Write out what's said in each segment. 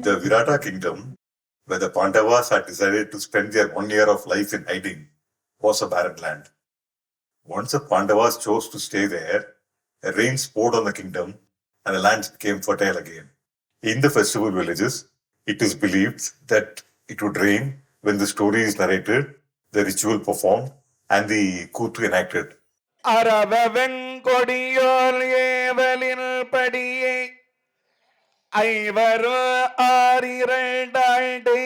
The Virata kingdom, where the Pandavas had decided to spend their 1 year of life in hiding, was a barren land. Once the Pandavas chose to stay there, a rain poured on the kingdom and the land became fertile again. In the festival villages, it is believed that it would rain when the story is narrated, the ritual performed, and the Kuthu enacted. அரவெங்கொடியோர் ஏவலில் படியே ஐவரு ஆறிரண்டாண்டே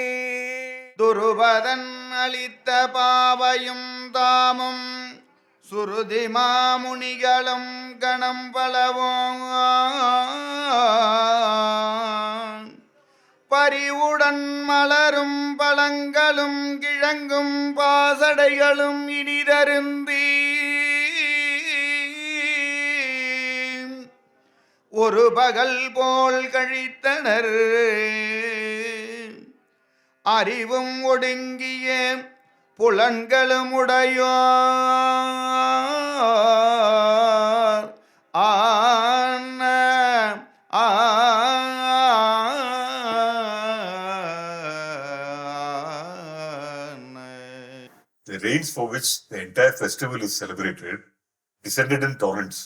துருபதன் அளித்த பாவையும் தாமும் சுருதி மாமுனிகளும் கணம் பலவோம் பரிவுடன் மலரும் பழங்களும் கிழங்கும் பாசடைகளும் இனிதருந்தி ஒரு பகல் போல் கழித்தனர். அறிவும் ஒடுங்கிய புலன்களும் உடையோர் ஆன The rains for which the entire festival is celebrated descended in torrents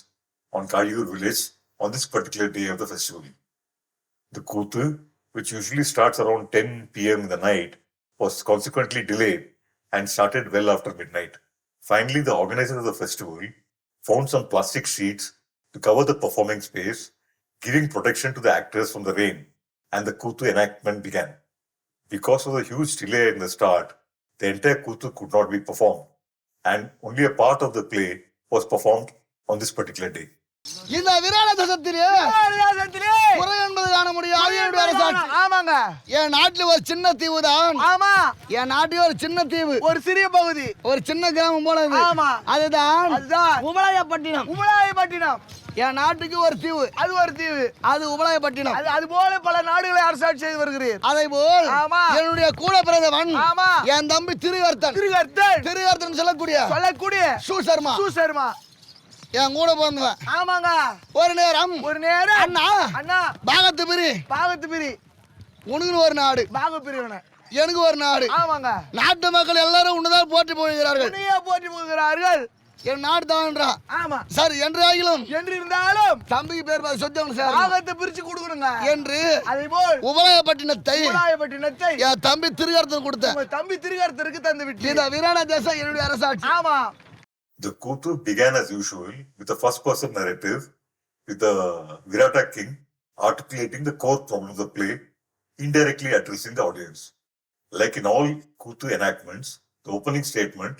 on Kayur village on this particular day of the festival. The Kuthu, which usually starts around 10 p.m. in the night, was consequently delayed and started well after midnight. Finally, the organizers of the festival found some plastic sheets to cover the performing space, giving protection to the actors from the rain, and the Kuthu enactment began. Because of the huge delay in the start, the entire Kuthu could not be performed, and only a part of the play was performed on this particular day. இந்த விராட தேசத்திலே குறை என்பது காண முடியாது. ஆமாங்க, என் நாட்டுல ஒரு சின்ன தீவு தான். ஆமா, என் நாட்டில் ஒரு சின்ன தீவு, ஒரு சிறிய பகுதி, ஒரு சின்ன கிராமம் போல. ஆமா, அதுதான் உபலாயப்பட்டினம். உபலாயப்பட்டினம் என் நாட்டுக்கு ஒரு தீவு, அது ஒரு தீவு, அது உபலாயப்பட்டினம். அது போல பல நாடுகளை அரசாட்சி செய்து வருகிறேன். அதை போல் என்னுடைய கூட பிறந்தவன் என் தம்பி திருகர்த்தன் சொல்லக்கூடிய சூசர்மா என் கூட பிறந்தவன். ஆமாங்க, ஒரு நேரம் அண்ணா பாகத்து பிரி உனக்கு ஒரு நாடு, பாக பிரிவினை எனக்கு ஒரு நாடு. ஆமாங்க, நாட்டு மக்கள் எல்லாரும் உன்னதான் போற்றி போகிறார்கள். என் நாடு தான். ஆமா சார், என்றாகிலும் இருந்தாலும் தம்பிக்கு பேர் சொத்தவங்க சார் பாகத்தை பிரிச்சு கொடுக்கணுங்க என்று அதே போல் உபலாயப்பட்டினத்தை என் தம்பி திருகர்த்தன் கொடுத்தேன். தம்பி திருகர்த்தருக்கு தந்து விட்டு இந்த விராட தேசம் என்னுடைய அரசாட்சி. ஆமா. The Kuthu began as usual with a first-person narrative, with the Virata king articulating the core problem of the play, indirectly addressing the audience. Like in all Kuthu enactments, the opening statement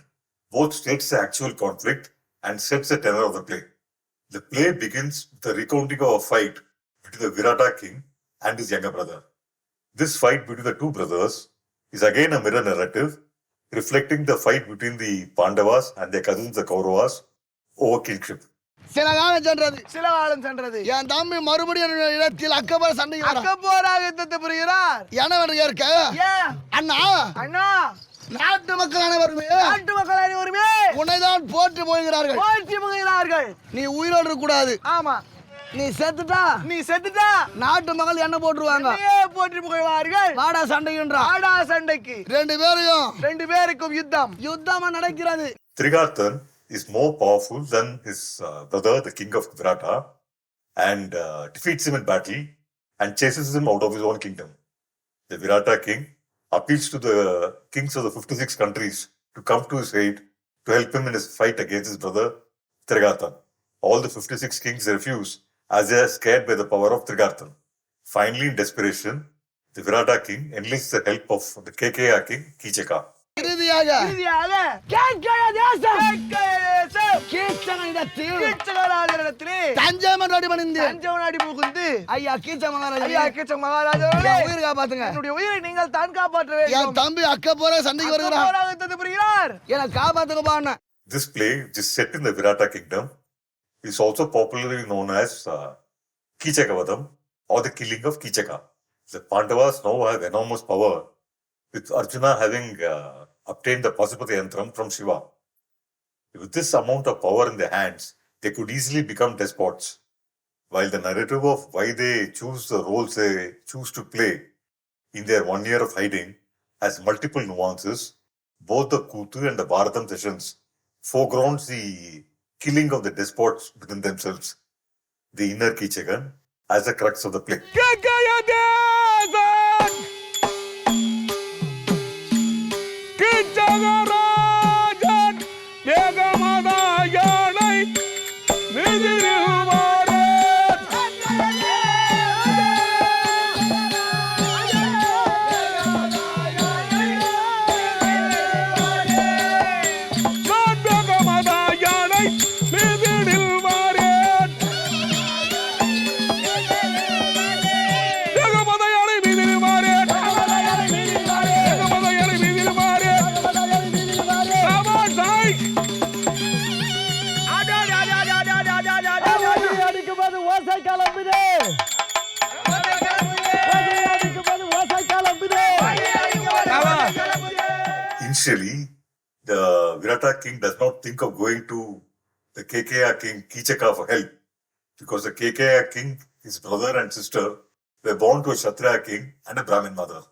both states the actual conflict and sets the tenor of the play. The play begins with the recounting of a fight between the Virata king and his younger brother. This fight between the two brothers is again a mirror narrative, reflecting the fight between the Pandavas and their cousins the Kauravas over kingship. சில காலம் சென்றது என் தம்பி மறுபடியும் இடத்தில் அக்கப்போராக யுத்தத்தை புரிகிறார். என்ன ஏற்க அண்ணா நாட்டு மக்கள் அனைவருமே உன்னைதான் போற்றி போகிறார்கள். நீ உயிரோடு இருக்க கூடாது. ஆமா, நீ செத்துட்டா நாட்டு மக்கள் என்ன போட்டுருவாங்க, போற்றி புகழ்வார்கள். வாடா சண்டைக்கு ரெண்டு பேருக்கும் யுத்தமா நடக்கிறது. Trigarthan is more powerful than his brother, the king of Virata, and defeats him in battle and chases him out of his own kingdom. The Virata king appeals to the kings of the 56 countries to come to his aid to help him in his fight against his brother Trigarthan. All the 56 kings refuse as they are scared by the power of Trigarthan. Finally, in desperation, the Virata king enlists the help of the Kekeya king, Kichaka. இறுதியாக தஞ்சை புகுந்து ஐயா கீச்ச மகாராஜா உயிர் காப்பாத்துங்க. உயிரை நீங்கள் தான் காப்பாற்ற வேண்டும். என் தம்பி அக்கப்போரா சண்டைக்கு வருகிறார், என காப்பாத்துங்க. This play, which is set in the Virata kingdom, is also popularly known as Kichakavadam or the killing of Kichaka. The Pandavas now have enormous power, with Arjuna having obtained the Pasupati Yantram from Shiva. With this amount of power in their hands, they could easily become despots. While the narrative of why they choose the roles they choose to play in their 1 year of hiding has multiple nuances. Both the Kuthu and the Bharatam sessions foregrounds the killing of the despots within themselves, the inner Kichagan, as the crux of the play. கேகயதேவன் கிச்சகராஜன் ஏகமதாயானை மிதிருவாரே ஏகமதாயானை மிதிருவாரே ஏகமதாயானை மிதிருவாரே ஏகமதாயானை மிதிருவாரே சமாசாய் அடிக்கும்போது ஓசை கிளம்புது அடிக்கும்போது ஓசை கிளம்புது Initially, the Virata king does not think of going to the KKR king Kichaka for help, because the KKR king, his brother and sister, were born to a Kshatriya king and a Brahmin mother.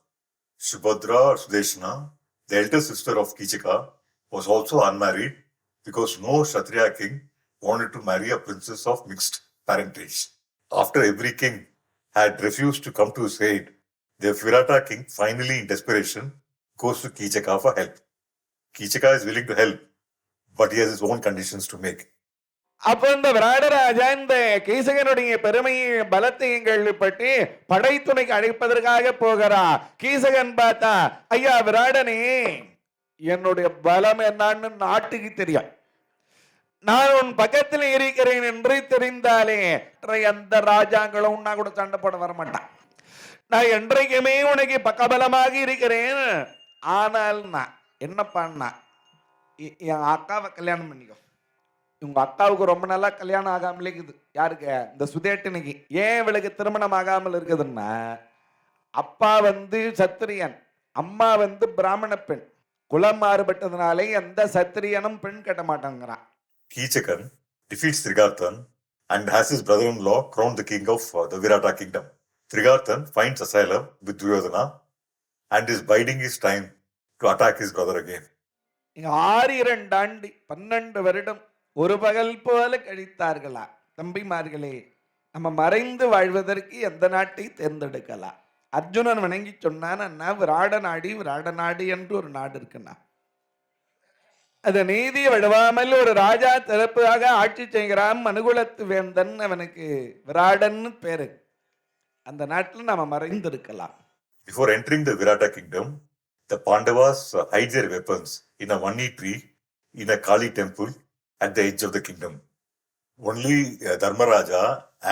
Subhadra or Sudeshna, the elder sister of Kichaka, was also unmarried because no Kshatriya king wanted to marry a princess of mixed parentage. After every king had refused to come to his aid, the Virata king finally, in desperation, goes to Kichaka for help. Kichaka is willing to help, but he has his own conditions to make. அப்ப இந்த விராடராஜா இந்த கீசகனுடைய பெருமையை பலத்தையும் கேள்விப்பட்டு படைத்துணைக்கு அழைப்பதற்காக போகிறார். கீசகன் பார்த்தா, ஐயா விராடனே, என்னுடைய பலம் என்னன்னு நாட்டுக்கு தெரியும். நான் உன் பக்கத்தில் இருக்கிறேன் என்று தெரிந்தாலே எந்த ராஜாங்களும் உன்னா கூட சண்டை போட வரமாட்டான். நான் என்றைக்குமே உனக்கு பக்கபலமாக இருக்கிறேன். ஆனால் நான் என்ன பண்ணா, என் அக்காவை கல்யாணம் பண்ணிக்கோ. உங்க அக்காவுக்கு ரொம்ப நாளா கல்யாணம் ஆகாமலே இருக்குது. யாருக்கு? இந்த சுதேட்டனுக்கு. ஏன் இவளுக்கு திருமணம் ஆகாமல் இருக்குதுன்னா, அப்பா சத்திரியன், அம்மா பிராமண பெண். குலம் மாறுபட்டதுனாலே எந்த சத்திரியனும் பெண் கட்ட மாட்டாங்கிறான். Kichakan defeats Trigarthan and has his brother-in-law crowned the king of the Virata kingdom. Trigarthan finds asylum with Duryodhana and is biding his time to attack his brother again. 6 ஆண்டு 12 வருடம் ஒரு பகல் போல கழித்தார்களா. தம்பிமார்களே, நம்ம மறைந்து வாழ்வதற்கு எந்த நாட்டை தேர்ந்தெடுக்கலாம்? அர்ஜுனன் வணங்கி சொன்னான், அண்ணா விராட நாடு என்று ஒரு நாடு இருக்குண்ணா. அது நீதி வழுவாமல் ஒரு ராஜா சிறப்பாக ஆட்சி செய்கிறான். மனுகுலத்து வேந்தன், அவனுக்கு விராடன்னு பேரு. அந்த நாட்டில் நாம மறைந்திருக்கலாம். Before entering the Virata kingdom, the Pandavas hide their weapons in a Vanni tree in a Kali temple at the edge of the kingdom. Only Dharmaraja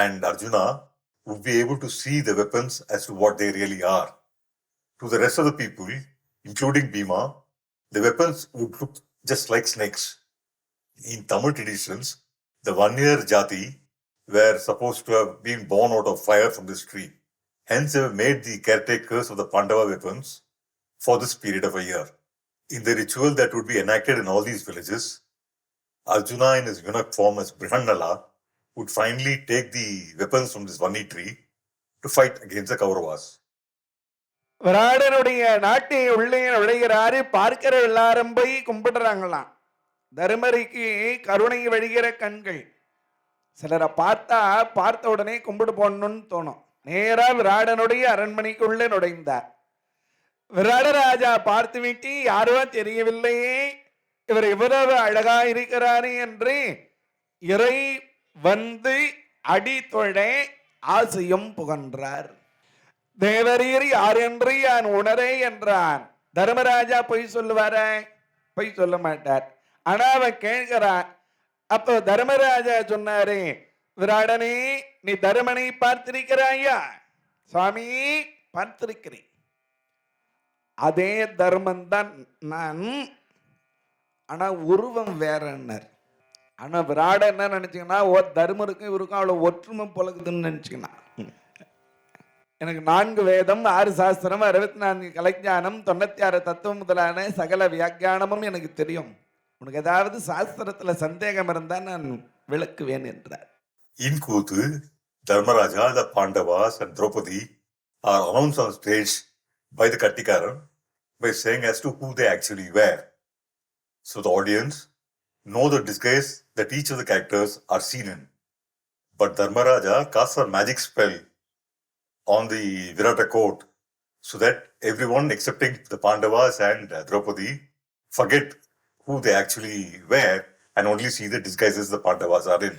and Arjuna would be able to see the weapons as to what they really are. To the rest of the people, including Bhima, the weapons would look just like snakes. In Tamil traditions, the one-year jati were supposed to have been born out of fire from this tree. Hence, they were made the caretakers of the Pandava weapons for this period of a year. In the ritual that would be enacted in all these villages, Arjuna in his eunuch form as Brihannala would finally take the weapons from this Vanni tree to fight against the Kauravas. விராடனுடைய நாட்டை உள்ளே நுழைகிறாரு. பார்க்கிற எல்லாரும் போய் கும்பிடுறாங்களாம். தருமரிக்கு கருணை வழிகிற கண்கள். சிலரை பார்த்த உடனே கும்பிடு போடணும்னு தோணும். நேரா விராடனுடைய அரண்மனைக்குள்ளே நுழைந்தார். விராடராஜா பார்த்து விட்டு, யாரோ தெரியவில்லையே, இவர் இவ்வளவு அழகா இருக்கிறாரு என்று இறை அடி தொழ ஆசையும் புகன்றார். தேவரீர் யார் என்று நான் உணரே என்றான். தர்மராஜா பொய் சொல்லுவார? பொய் சொல்ல மாட்டார். ஆனா அவன் கேட்கிறான். அப்போ தர்மராஜா சொன்னாரு, விராடனே, நீ தருமனை பார்த்திருக்கிறாயா? சுவாமி, பார்த்திருக்கிறேன். அதே தர்மன் தான் நான், ஆனா உருவம் வேறன்னர். ஆனா விராட என்ன நினைச்சீங்கன்னா, தர்மருக்கும் இவருக்கும் அவ்வளவு ஒற்றுமை பழகுதுன்னு நினைச்சுக்கணும். எனக்கு 4 வேதம், 6 சாஸ்திரம், 64 கலைஞானம், 96 தத்துவம் முதலான சகல வியாக்கியானமும் எனக்கு தெரியும். உனக்கு ஏதாவது சாஸ்திரத்துல சந்தேகம் இருந்தா நான் விளக்குவேன் என்றார். In Kuthu, Dharmaraja, the Pandavas and Draupadi are announced on stage by the Kattikaran by saying as to who they actually were. So the audience know the disguise that each of the characters are seen in. But Dharmaraja casts a magic spell on the Virata court so that everyone excepting the Pandavas and Draupadi forget who they actually were and only see the disguises the Pandavas are in.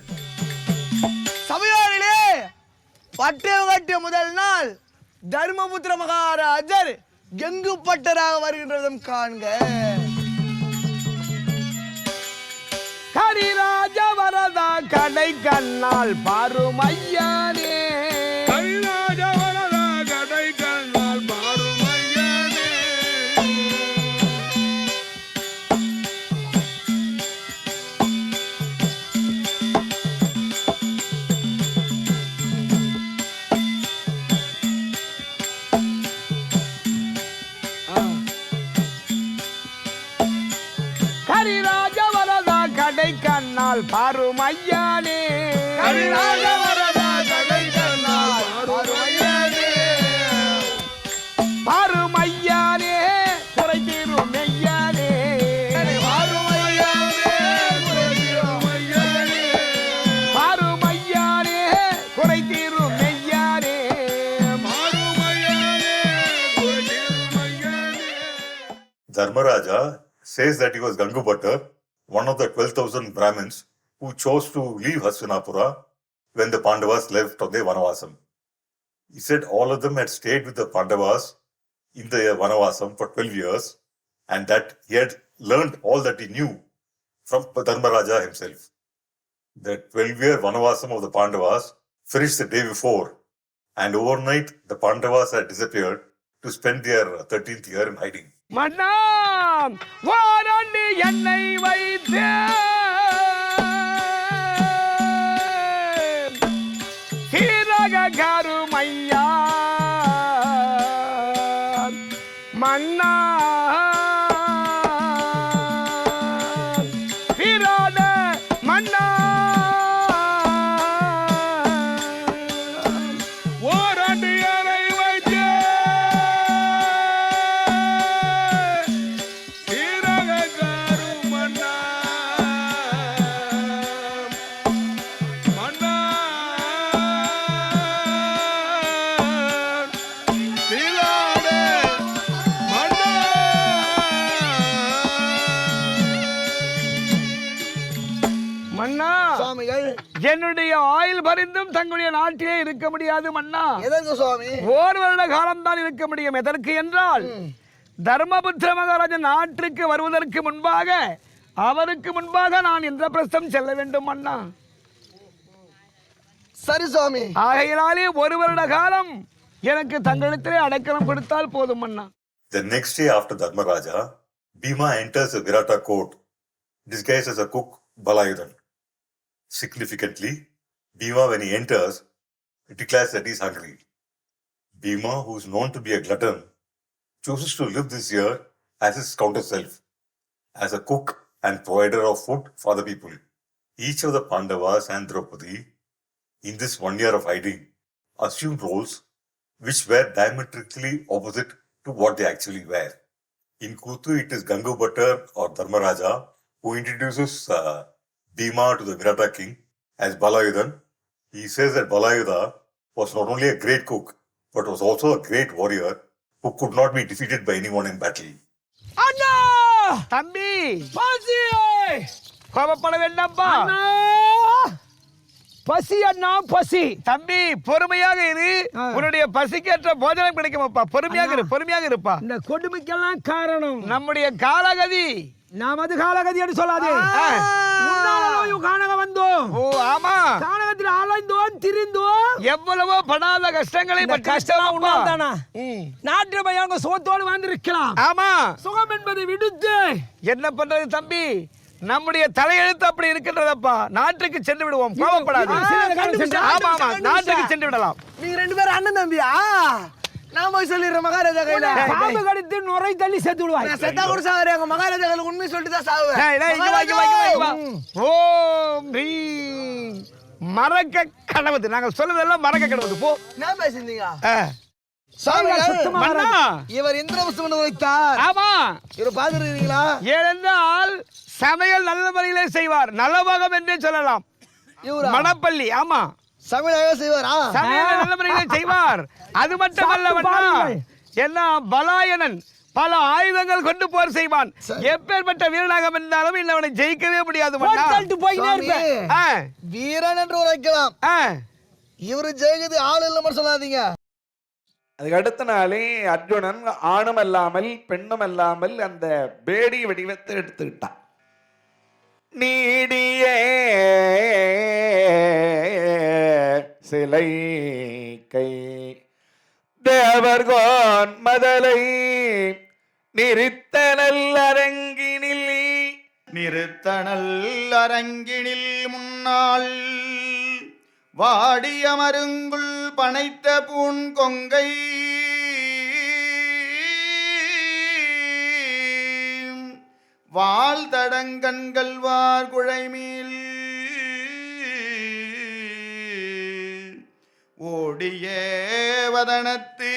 சபையாரிலே பட்டயம் கட்டிய முதல் நாள் தர்மபுத்திர மகாராஜர் கெங்கு பட்டராக வருகின்றதும் காண்க. ஹரிராஜ வரதா கடை கண்ணால் பாருமையானே. ஹரிராஜ வரதா கடை கண்ணால் பாருமையானே. ஹரிராஜ வரதா கடை கண்ணால் பாருமையானே. ஹரிராஜ வரதா கடை கண்ணால் பாருமையானே. பாருமையானே குறை தீரும் மெய்யானே. பாருமையானே குறை தீரும் மெய்யானே. பாருமையானே குறை தீரும் மெய்யானே. பாருமையானே குறை தீரும் மெய்யானே. Dharmaraja says that he was Gangu Bhattar, one of the 12,000 Brahmins who chose to leave Hastinapura when the Pandavas left on their Vanavasam. He said all of them had stayed with the Pandavas in the Vanavasam for 12 years and that he had learned all that he knew from Dharmaraja himself. The 12-year Vanavasam of the Pandavas finished the day before and overnight the Pandavas had disappeared to spend their 13th year in hiding. மன்னா வாராண்டி என்னை வைத்து சீரக கருமையா மன்னா விராட மன்னா வாராண்டி என்னை வைத்து மன்னா சுவாமிகள் என்னுடைய ஆயுள் பரிந்தும் தங்களுடைய நாட்டிலே இருக்க முடியாது மன்னா. எதற்கு சுவாமி? ஓர் வருட காலம்தான் இருக்க முடியும். எதற்கு என்றால் தர்மபுத்திர மகாராஜன் நாட்டிற்கு வருவதற்கு முன்பாக அவருக்கு முன்பாக நான் இந்திரபிரஸ்தம் செல்ல வேண்டும் மன்னா. சரி சுவாமி. ஆகையினாலே ஒரு வருட காலம் எனக்கு தங்களிடத்திலே அடைக்கலம் கொடுத்தால் போதும் மன்னா. The next day after Dharmaraja, Bhima enters the Virata court disguised as a cook Balayudan. Significantly, Bhima, when he enters, declares that he is hungry. Bhima, who is known to be a glutton, chooses to live this year as his counter self, as a cook and provider of food for the people. Each of the Pandavas and Draupadi, in this 1 year of hiding, assumed roles which were diametrically opposite to what they actually were. In Kuthu, it is Gangu Bhattar or Dharmaraja who introduces Bhima to the Virata king as Balayudan. He says that Balayuda was not only a great cook, but was also a great warrior who could not be defeated by anyone in battle. அண்ணா தம்பி பசி கோபப்பட வேண்டாம்பா. பசி அண்ணா பசி. தம்பி பொறுமையாக இரு. உன்னுடைய பசிக்கேற்ற போஜனம் கிடைக்குமாப்பா. பொறுமையாக இரு, பொறுமையாக இருப்பா. இந்த கொடுமைக்கெல்லாம் காரணம் நம்முடைய காலகதி. நமது காலகதி என்று சொல்லாதே. காணக வந்தோம். ஓ ஆமா, காணகத்தில் அலைந்தோம் திரிந்தோம். எவ்வளவோ படாத கஷ்டங்களை கஷ்டம் உண்டாதானா? நாட்டு பையன் சுகத்தோடு வாழ்ந்திருக்கலாம். ஆமா, சுகம் என்பதை விடுத்து என்ன பண்றது தம்பி? நம்முடைய தலையெழுத்து அப்படி இருக்கின்றதப்பா. நாட்டுக்கு சென்று விடுவோம், கோபப்படாது. ஆமா ஆமா, நாட்டுக்கு சென்று விடலாம். நீங்க ரெண்டு பேரும் அண்ணன் தம்பியா? நான் போய் சொல்லிடுறேன் மகாராஜா கையில. பாம்பு கடித்து நுரை தள்ளி செத்து விடுவாய். நான் செத்தா கூட சாகுறேன். எங்க மகாராஜா கையில உண்மை சொல்லிட்டு தான் சாகுவேன். ஓம் பீம். மறக்க கடவுது. நாங்கள் சொல்லுவதெல்லாம் மறக்க கடவுது. போ. என்ன பேசுறீங்க? சுவாமிகள், மன்னா இவர் இந்திரவசம் வைத்தார். ஆமா இவர் பாத்துருக்கீங்களா? ஏனென்றால் சமையல் நல்ல முறையிலே செய்வார், நலபாகம் என்றே சொல்லலாம். இவரா? மணப்பள்ளி, ஆமா சமையலாக செய்வாரா? சமையல் நல்ல முறையிலே செய்வார். அது மட்டுமல்ல மன்னா, என்ன பலாயனன் பல ஆயுதங்கள் கொண்டு போர் செய்வான். எப்பேற்பட்ட வீரனாக இருந்தாலும் இன்னவனை ஜெயிக்கவே முடியாது மன்னா. சுவாமி, ஆ, வீரன் என்று உரைக்கலாம். ஆ. இவரு ஜெயிக்கிறது ஆள் இல்லைன்னு சொல்லாதீங்க. அதுக்கு அடுத்த நாளே அர்ஜுனன் ஆணும் அல்லாமல் பெண்ணும் அல்லாமல் அந்த பேடி வடிவத்தை எடுத்துக்கிட்டான். நீடிய சிலை கை தேவர்கோன் மதலை நிறுத்தனல் அரங்கினில் நிறுத்தனல் அரங்கினில் முன்னாள் வாடிய மருங்குள் பனைத்த பூங்கொங்கை வால் தடங்கண்கள் வார் குழைமேல் ஓடிய வதனத்து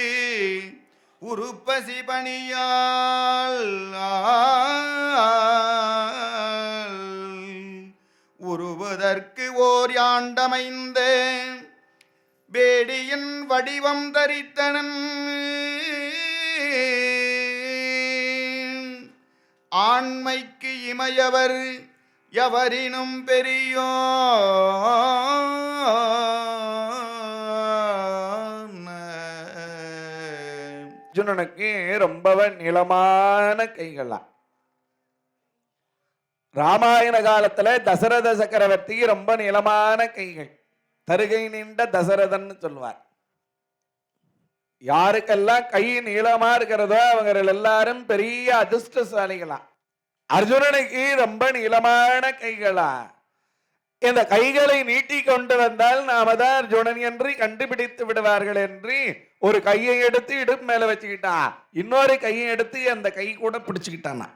உருப்பசி பணியால் உருவதற்கு ஓர் யாண்டமைந்த பேடியின் வடிவம் தரித்தனன் ஆண்மைக்கு இமையவர் எவரினும் பெரியோ அர்ஜுனனுக்கு ரொம்பவே நீளமான கைகளாம். ராமாயண காலத்துல தசரத சக்கரவர்த்தி ரொம்ப நீளமான கைகள், தருகை நீண்ட தசரதன் சொல்லுவார். யாருக்கெல்லாம் கை நீளமா இருக்கிறதோ அவங்க எல்லாரும் பெரிய அதிர்ஷ்டசாலிகளா. அர்ஜுனனுக்கு ரொம்ப நீளமான கைகளா. இந்த கைகளை நீட்டி கொண்டு வந்தால் நாம தான் அர்ஜுனன் என்று கண்டுபிடித்து விடுவார்கள் என்று ஒரு கையை எடுத்து இடுப்பு மேல வச்சுக்கிட்டான், இன்னொரு கையை எடுத்து அந்த கை கூட பிடிச்சுக்கிட்டானா.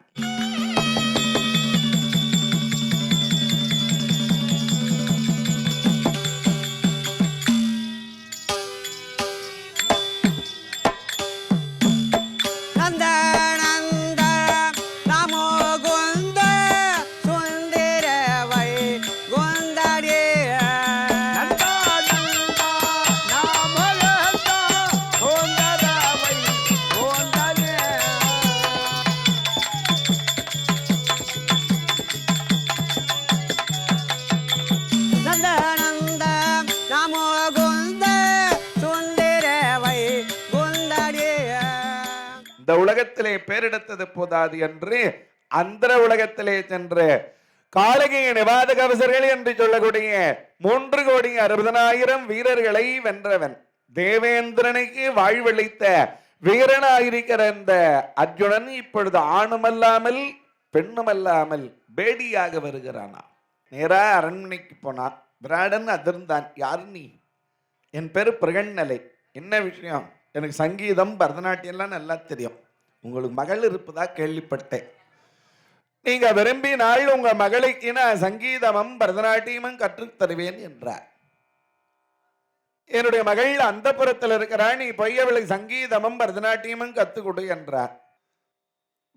இந்த உலகத்திலே பேரெடுத்தது போதாது என்று அந்த உலகத்திலே சென்று காளகைய நிவாத கவசர்கள் என்று சொல்லக்கூடிய 3,60,000 வீரர்களை வென்றவன், தேவேந்திரனுக்கு வாழ்வளித்த வீரனாயிருக்கிற இந்த அர்ஜுனன் இப்பொழுது ஆணுமல்லாமல் பெண்ணுமல்லாமல் பேடியாக வருகிறானா. நேரா அரண்மனைக்கு போனான். விராடன் அதிர்ந்தான். யாரு நீ? என் பேரு பிரகண்ணலை. என்ன விஷயம்? எனக்கு சங்கீதம் பரதநாட்டியம்லாம் நல்லா தெரியும். உங்களுக்கு மகள் இருப்பதா கேள்விப்பட்டேன். நீங்க விரும்பினால் உங்க மகளுக்கு நான் சங்கீதமும் பரதநாட்டியமும் கற்றுத் தருவேன் என்றார். என்னுடைய மகள் அந்த புறத்தில் இருக்கிறாள், நீ போய் அவளுக்கு சங்கீதமும் பரதநாட்டியமும் கற்றுக் கொடு என்றார்.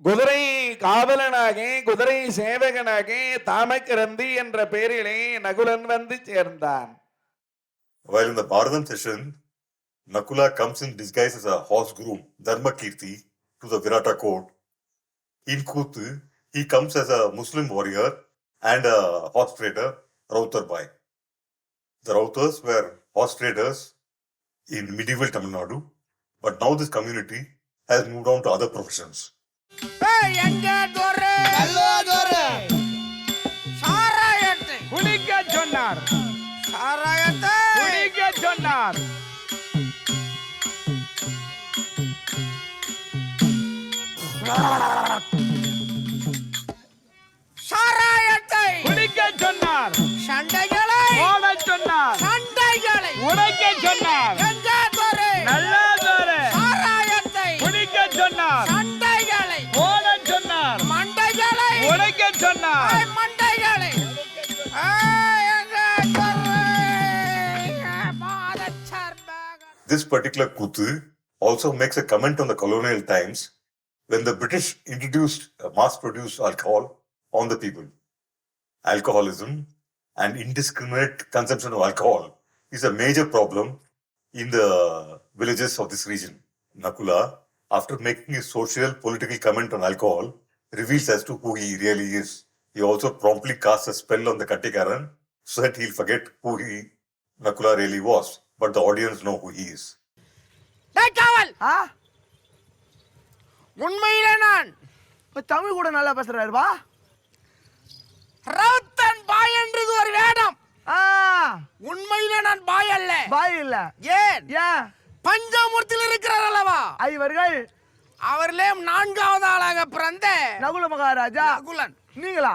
குதிரை காவலனாக குதிரை சேவகனாக தாமக்கிரந்தி என்ற பெயரிலே நகுலன் வந்து சேர்ந்தான். While in the Bharadam session, Nakula comes in disguise as a horse groom, Dharmakirti, to the Virata court. In Kuthu, he comes as a Muslim warrior and a horse trader, Rautar Bai. The Rautars were horse traders in medieval Tamil Nadu, but now this community has moved on to other professions. குடிக்க சொன்னார், குடிக்க சொன்னார். சாராயத்தை குடிக்க சொன்னார், சண்டைகளை ஓடச் சொன்னார், சண்டைகளை உடைக்க சொன்னார், கஞ்சாதொரு நல்லாதொரு சாராயத்தை குடிக்க சொன்னார், சண்டைகளை ஓடச் சொன்னார், மண்டைகளை உடைக்க சொன்னார். மண்டைகளை This particular Kuthu also makes a comment on the colonial times when the British introduced mass-produced alcohol on the people. Alcoholism and indiscriminate consumption of alcohol is a major problem in the villages of this region. Nakula, after making a social political comment on alcohol, reveals as to who he really is. He also promptly casts a spell on the Kattikaran so that he'll forget who Nakula really was. But the audience know who he is. காவல் ஆ உண்மையிலே நான் இப்ப தமிழ் கூட நல்லா பேசுறாருப்பா. ரவுத்தன் பாய் என்றது ஒரு வேடம். ஆ உண்மையிலே நான் பாய் அல்ல. பாய் இல்ல. ஏன்? ஏன்? பஞ்சாமூர்த்தியில் இருக்கிறார் அல்லவா ஐவர்கள் அவர்களே நான்காவது ஆளாக பிறந்த நகுல மகாராஜா நகுலன். நீங்களா?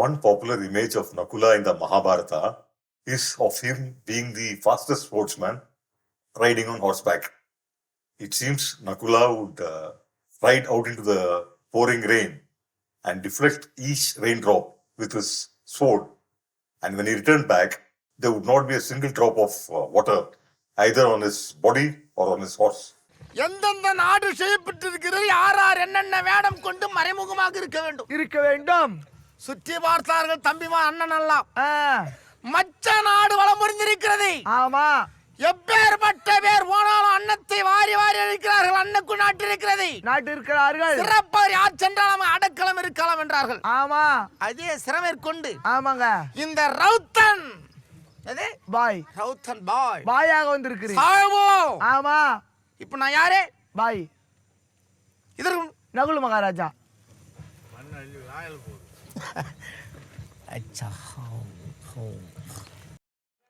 One popular image of Nakula in the Mahabharata is of him being the fastest sportsman riding on horseback. It seems Nakula would ride out into the pouring rain and deflect each raindrop with his sword. And when he returned back, there would not be a single drop of water either on his body or on his horse. எந்தெந்த நாடு செய்யப்பட்டிருக்கிறது யார் யார் என்னென்ன வேடம் கொண்டு மறைமுகமாக இருக்க வேண்டும் இருக்க வேண்டும். சுற்றி பார்த்தார்கள் தம்பிமா அண்ணன் எல்லாம் ஆ மச்ச நாடு வளம் புரிந்திருக்கிறது. ஆமா. எப்பேற்பட்ட பேர் போனாலும் அன்னத்தை வாரி வாரி அழிக்கிறார்கள். அன்னக்கு நாட்டு இருக்கிறது. நாட்டு இருக்கிறார்கள். சிறப்பார் யார் சென்றாலும் அடக்கலாம் இருக்கலாம் என்றார்கள். ஆமா. அதே சிறமேற்கொண்டு ஆமாங்க. இந்த ரவுத்தன் எது பாய் ரவுத்தன் பாய் பாயாக வந்திருக்கிறீ. சாயமோ ஆமா. இப்ப நான் யாரு பாய் இதற்கு நகுல மகாராஜா.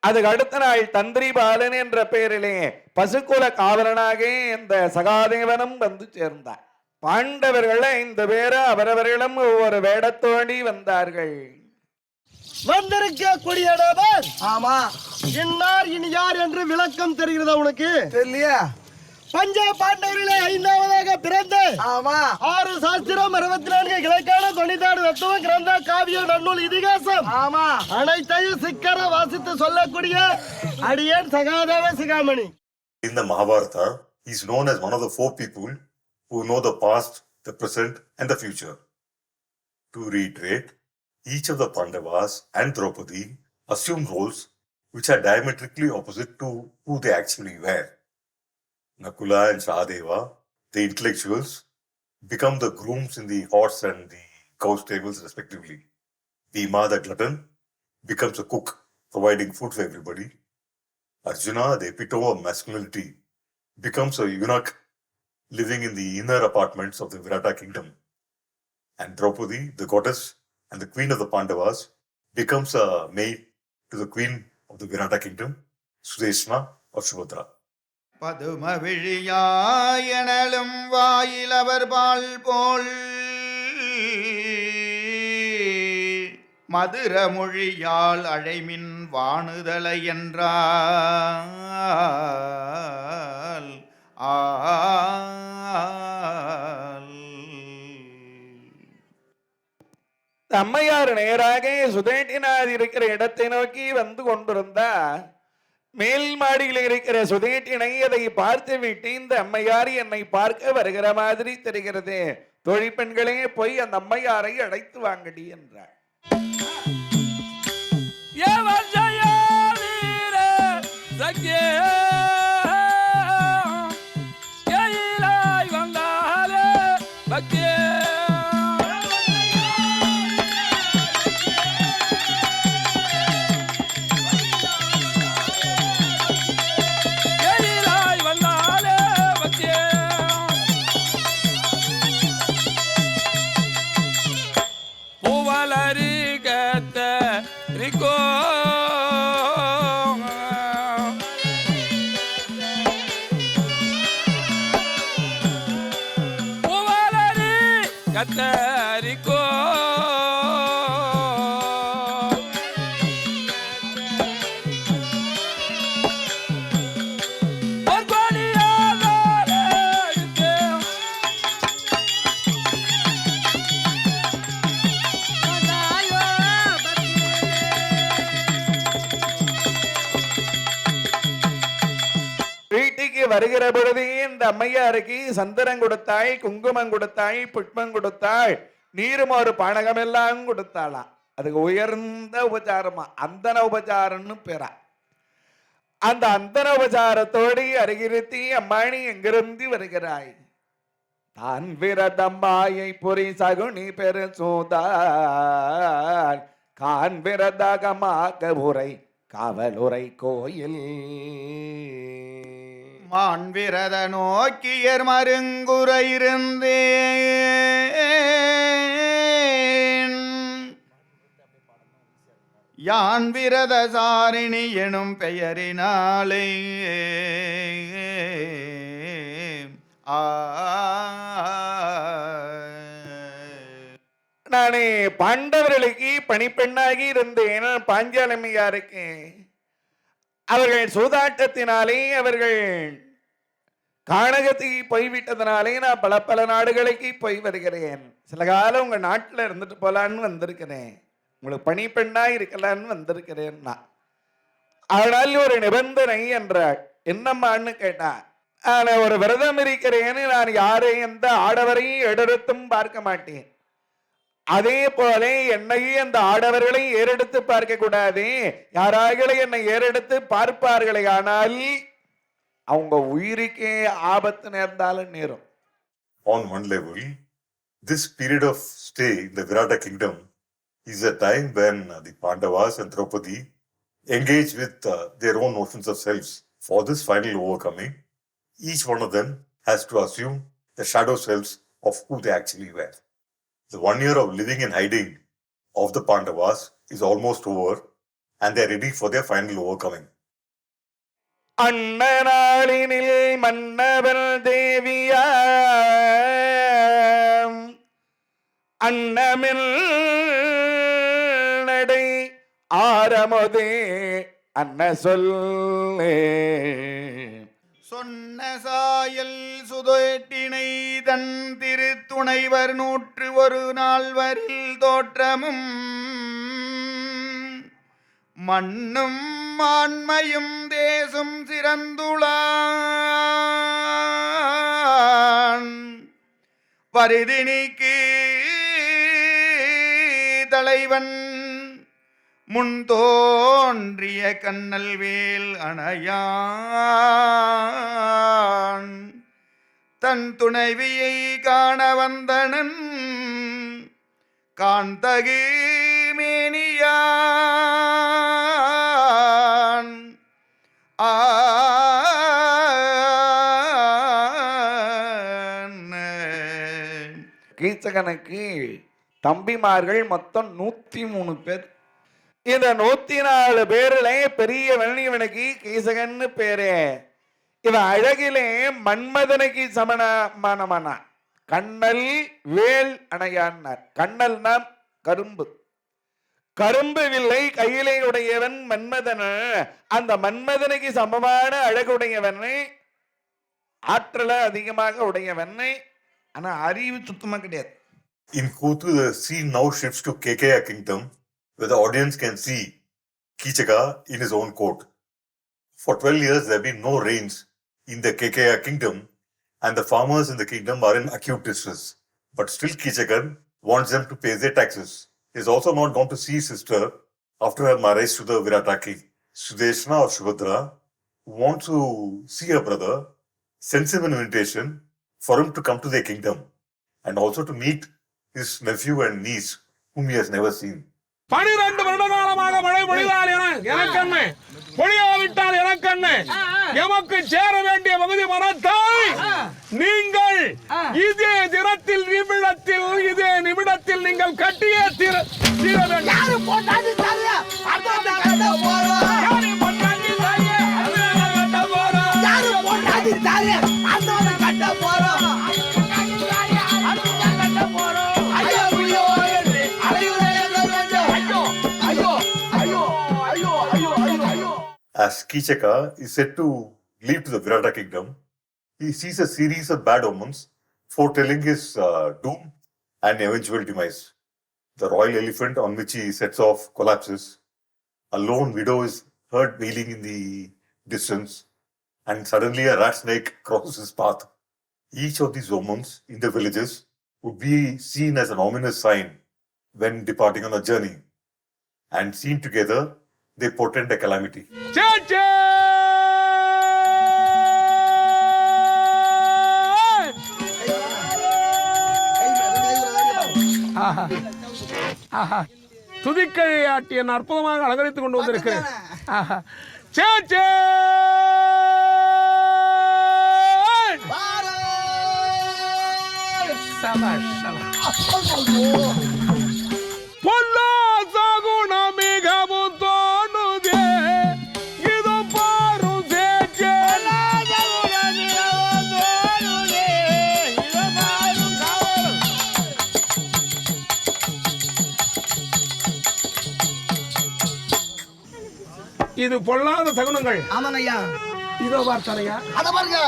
அதுக்கு அடுத்த நாள் தந்திரி பாலன் என்ற பெயரிலே பசுக்குல காவலனாக இந்த சகாதேவனும் வந்து சேர்ந்தார். பாண்டவர்கள் 5 பேர் அவரவர்களும் ஒவ்வொரு வேடத்தோடி வந்தார்கள். வந்திருக்க கொடியடவர் ஆமா. இன்னார் இனி யார் என்று விளக்கம் தெரிகிறதா உனக்கு? தெரியலையா? பஞ்சா பாண்டவரிலே 5ஆவதாக பிறந்த ஆமா. 6 சாஸ்திரம் 64 கிழக்கான 96 தத்துவம் கிரந்த காவியம் நன்னூல் இதிகாசம் ஆமா. அனைத்தையும் சிக்கர வாசித்து சொல்லக்கூடிய அடியேன் சகாதேவ சிகாமணி. In the Mahabharata, he is known as one of the 4 people who know the past, the present, and the future. To reiterate, each of the Pandavas and Draupadi assume roles which are diametrically opposite to who they actually were. Nakula and Sahadeva, the intellectuals, become the grooms in the horse and the cow stables respectively. Bhima, the glutton, becomes a cook, providing food for everybody. Arjuna, the epitome of masculinity, becomes a eunuch living in the inner apartments of the Virata kingdom. And Draupadi, the goddess and the queen of the Pandavas, becomes a maid to the queen of the Virata kingdom, Sudeshna or Subhadra. பதும விழியாயனலும் வாயிலவர் பால் போல் மதுர மொழியால் அழைமின் வாணுதலை என்றால் அம்மையார் நேராக சுதேட்டினார் இருக்கிற இடத்தை நோக்கி வந்து கொண்டிருந்தார். மேல் மாடியில் இருக்கிற சுதேட்டினை அதை பார்த்து விட்டு இந்த அம்மையார் என்னை பார்க்க வருகிற மாதிரி தெரிகிறது. தொழிற்பெண்களே போய் அந்த அம்மையாரை அழைத்து வாங்கடி என்றார். வருகிற பொழுதே இந்த அம்மையாருக்கு சந்தனம் கொடுத்தாய், குங்குமம் கொடுத்தாய், புஷ்பம் கொடுத்தாய், நீரும் ஒரு பானகம் எல்லாம் கொடுத்தாளாம். அதுக்கு உயர்ந்த உபச்சாரமா அந்தன உபச்சாரம்னு பேரா. அந்த அந்தன உபச்சாரத்தோடு அருகிருத்தி அம்மாணி எங்கிருந்து வருகிறாய்? தான் விரதம்மாயை பொறி சகுனி பெரு சூதார் கான் விரதகமாக உரை காவலுரை கோயில் மான் விரத நோக்கியர் மருங்குற இருந்தேன் யான் விரத சாரிணி எனும் பெயரினாலே நானே பாண்டவர்களுக்கு பணிப்பெண்ணாகி இருந்தேன். பாஞ்சாலம்மையாருக்கு அவர்கள் சூதாட்டத்தினாலே அவர்கள் கானகத்துக்கு போய்விட்டதுனாலே நான் பல பல நாடுகளுக்கு போய் வருகிறேன். சில காலம் உங்க நாட்டில் இருந்துட்டு போலான்னு வந்திருக்கிறேன். உங்களுக்கு பணிப்பெண்ணா இருக்கலான்னு வந்திருக்கிறேன். அதனால் ஒரு நிபந்தனை என்றாள். என்னம்மான்னு கேட்டா, நான் ஒரு விரதம் இருக்கிறேன்னு நான் யாரையும் எந்த ஆடவரையும் எடுத்தும் பார்க்க மாட்டேன். அதே போல என்னையும் அந்த ஆடவர்களை ஏறெடுத்து பார்க்க கூடாது. யாராகளை என்னை ஏறெடுத்து பார்ப்பார்களே ஆனால் அவங்க உயிருக்கே ஆபத்து நேர்ந்தாலும் நேரும். On one level, this period of stay in the Virata kingdom is a time when the Pandavas and Draupadi engage with their own notions of selves. For this final overcoming, each one of them has to assume the shadow selves of who they actually were. The 1 year of living in hiding of the Pandavas is almost over and they are ready for their final overcoming. அண்ணனாளினில் மன்னவர் தேவியாம் அன்னமில் நடை ஆரமுதே அன்ன சொல்லே சொன்ன சாயல் சுதேட்டினை தன் திருத்துணைவர் 101 நால்வரில் தோற்றமும் மண்ணும் ஆண்மையும் தேசும் சிறந்துளான் பரிதினிக்கு தலைவன் முன் தோன்றிய கண்ணல் வேல் அணையான் தன் துணைவியை காண வந்தனன் காண்தகு மேனியான் கீச்சகனுக்கு தம்பிமார்கள் மொத்தம் 103 பேர். இந்த 104 பேர்ல பெரிய இவனுக்கு கீசகன்னு பேரு. இவன் அழகிலே மன்மதனுக்கு சமணமானமான கண்ணல் வேல் அணையான்னார். கண்ணல்னா கரும்பு, கரும்பு வில்லை கையிலே உடையவன் மன்மதன். அந்த மன்மதனுக்கு சமமான அழகுடையவன், ஆற்றல அதிகமாக உடையவன். ஆனா அறிவு சுத்தமா கிடையாது. In Kuthu, the scene now shifts to Kekeya kingdom, where the audience can see Kichaka in his own court. For 12 years, there have been no rains in the Kekeya kingdom, and the farmers in the kingdom are in acute distress. But still, Kichaka wants them to pay their taxes. He has also not gone to see his sister after her marriage to the Virata king. Sudeshna or Subhadra, who wants to see her brother, sends him an invitation for him to come to their kingdom and also to meet his nephew and niece, whom he has never seen. 12 வருட காலமாக மழை பொழிதால் எனக்கண்ணு, பொழியாவிட்டால் எனக்கண்ணு, எமக்கு சேர வேண்டிய பகுதி மரத்தாய் நீங்கள் இதே தினத்தில் நிமிடத்தில் இதே நிமிடத்தில் நீங்கள் கட்டியே தீர வேண்டும். As Kichaka is said to leave to the Virata kingdom, he sees a series of bad omens foretelling his doom and eventual demise. The royal elephant on which he sets off collapses. A lone widow is heard wailing in the distance. and suddenly a rat snake crosses his path. Each of these omens in the villages would be seen as an ominous sign when departing on a journey, and seen together, they portend a calamity. துதிக்கையாட்டி என் அற்புதமாக அலங்கரித்துக் கொண்டு வந்திருக்கிறேன். ஆஹா. சே சே சபாஷ், சபாஷ். பொல்லாத மிகவும் தோணுதே, இதோ பாரும் சேச்சே. இது பொல்லாத சகுனங்கள். ஆமாங்க ஐயா. இதோ பார்த்தாலையா, அத பாருங்க.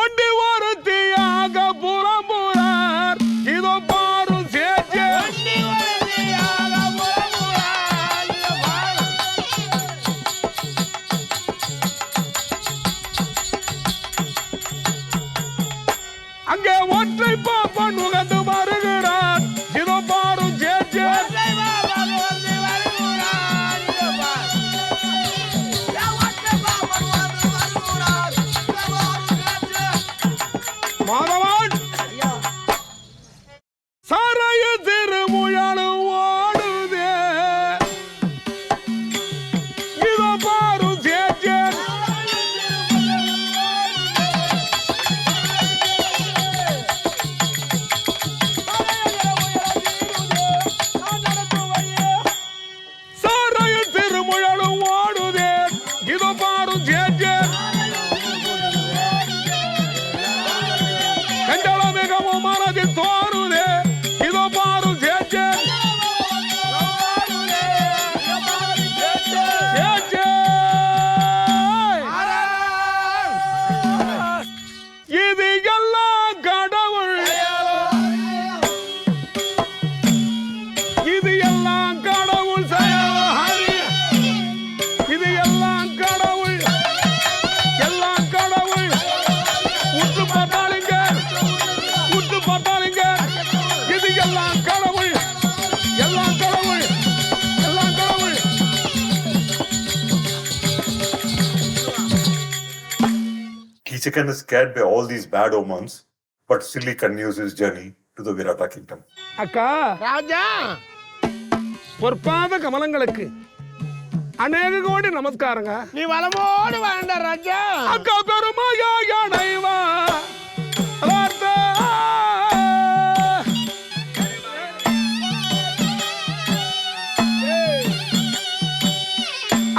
ஒண்டி ஒருத்தியாக புறம்புறார், இதோ பாரும் சேச்சே. அங்கே ஒற்றை பாப்பன் உகந்து வருகிறார், இதோ பாரும் சேச்சே. மாதவன் சாராய திருமுழலும் ஓடுதே, இதோ பாரும் சேச்சே. சாராய திருமுழலும் ஓடுதே, இதோ பாரும் சேச்சே. கண்டல மிகவும் மனதில் தோறுதே, இதோ பாரும் சேச்சே. சேச்சே. இது எல்லாம் கடவுள், இது எல்லாம் கடவுள் செயல். இது எல்லாம் கடவுள், எல்லாம் கடவுள். உற்று பார்த்தாலுங்க, உற்று பார்த்தாலுங்க, இது எல்லாம் கடவுள், எல்லாம் கடவுள், எல்லாம் கடவுள். Kichakan is scared by all these bad omens, but still he continues his journey to the Virata kingdom. அக்கா ராஜா பொற்பாத கமலங்களுக்கு அநேக கோடி நமஸ்காரங்க. நீ வளமோடு வாழ்ந்த ராஜா. அக்கா பெருமையா யானைவா வார்த்தை.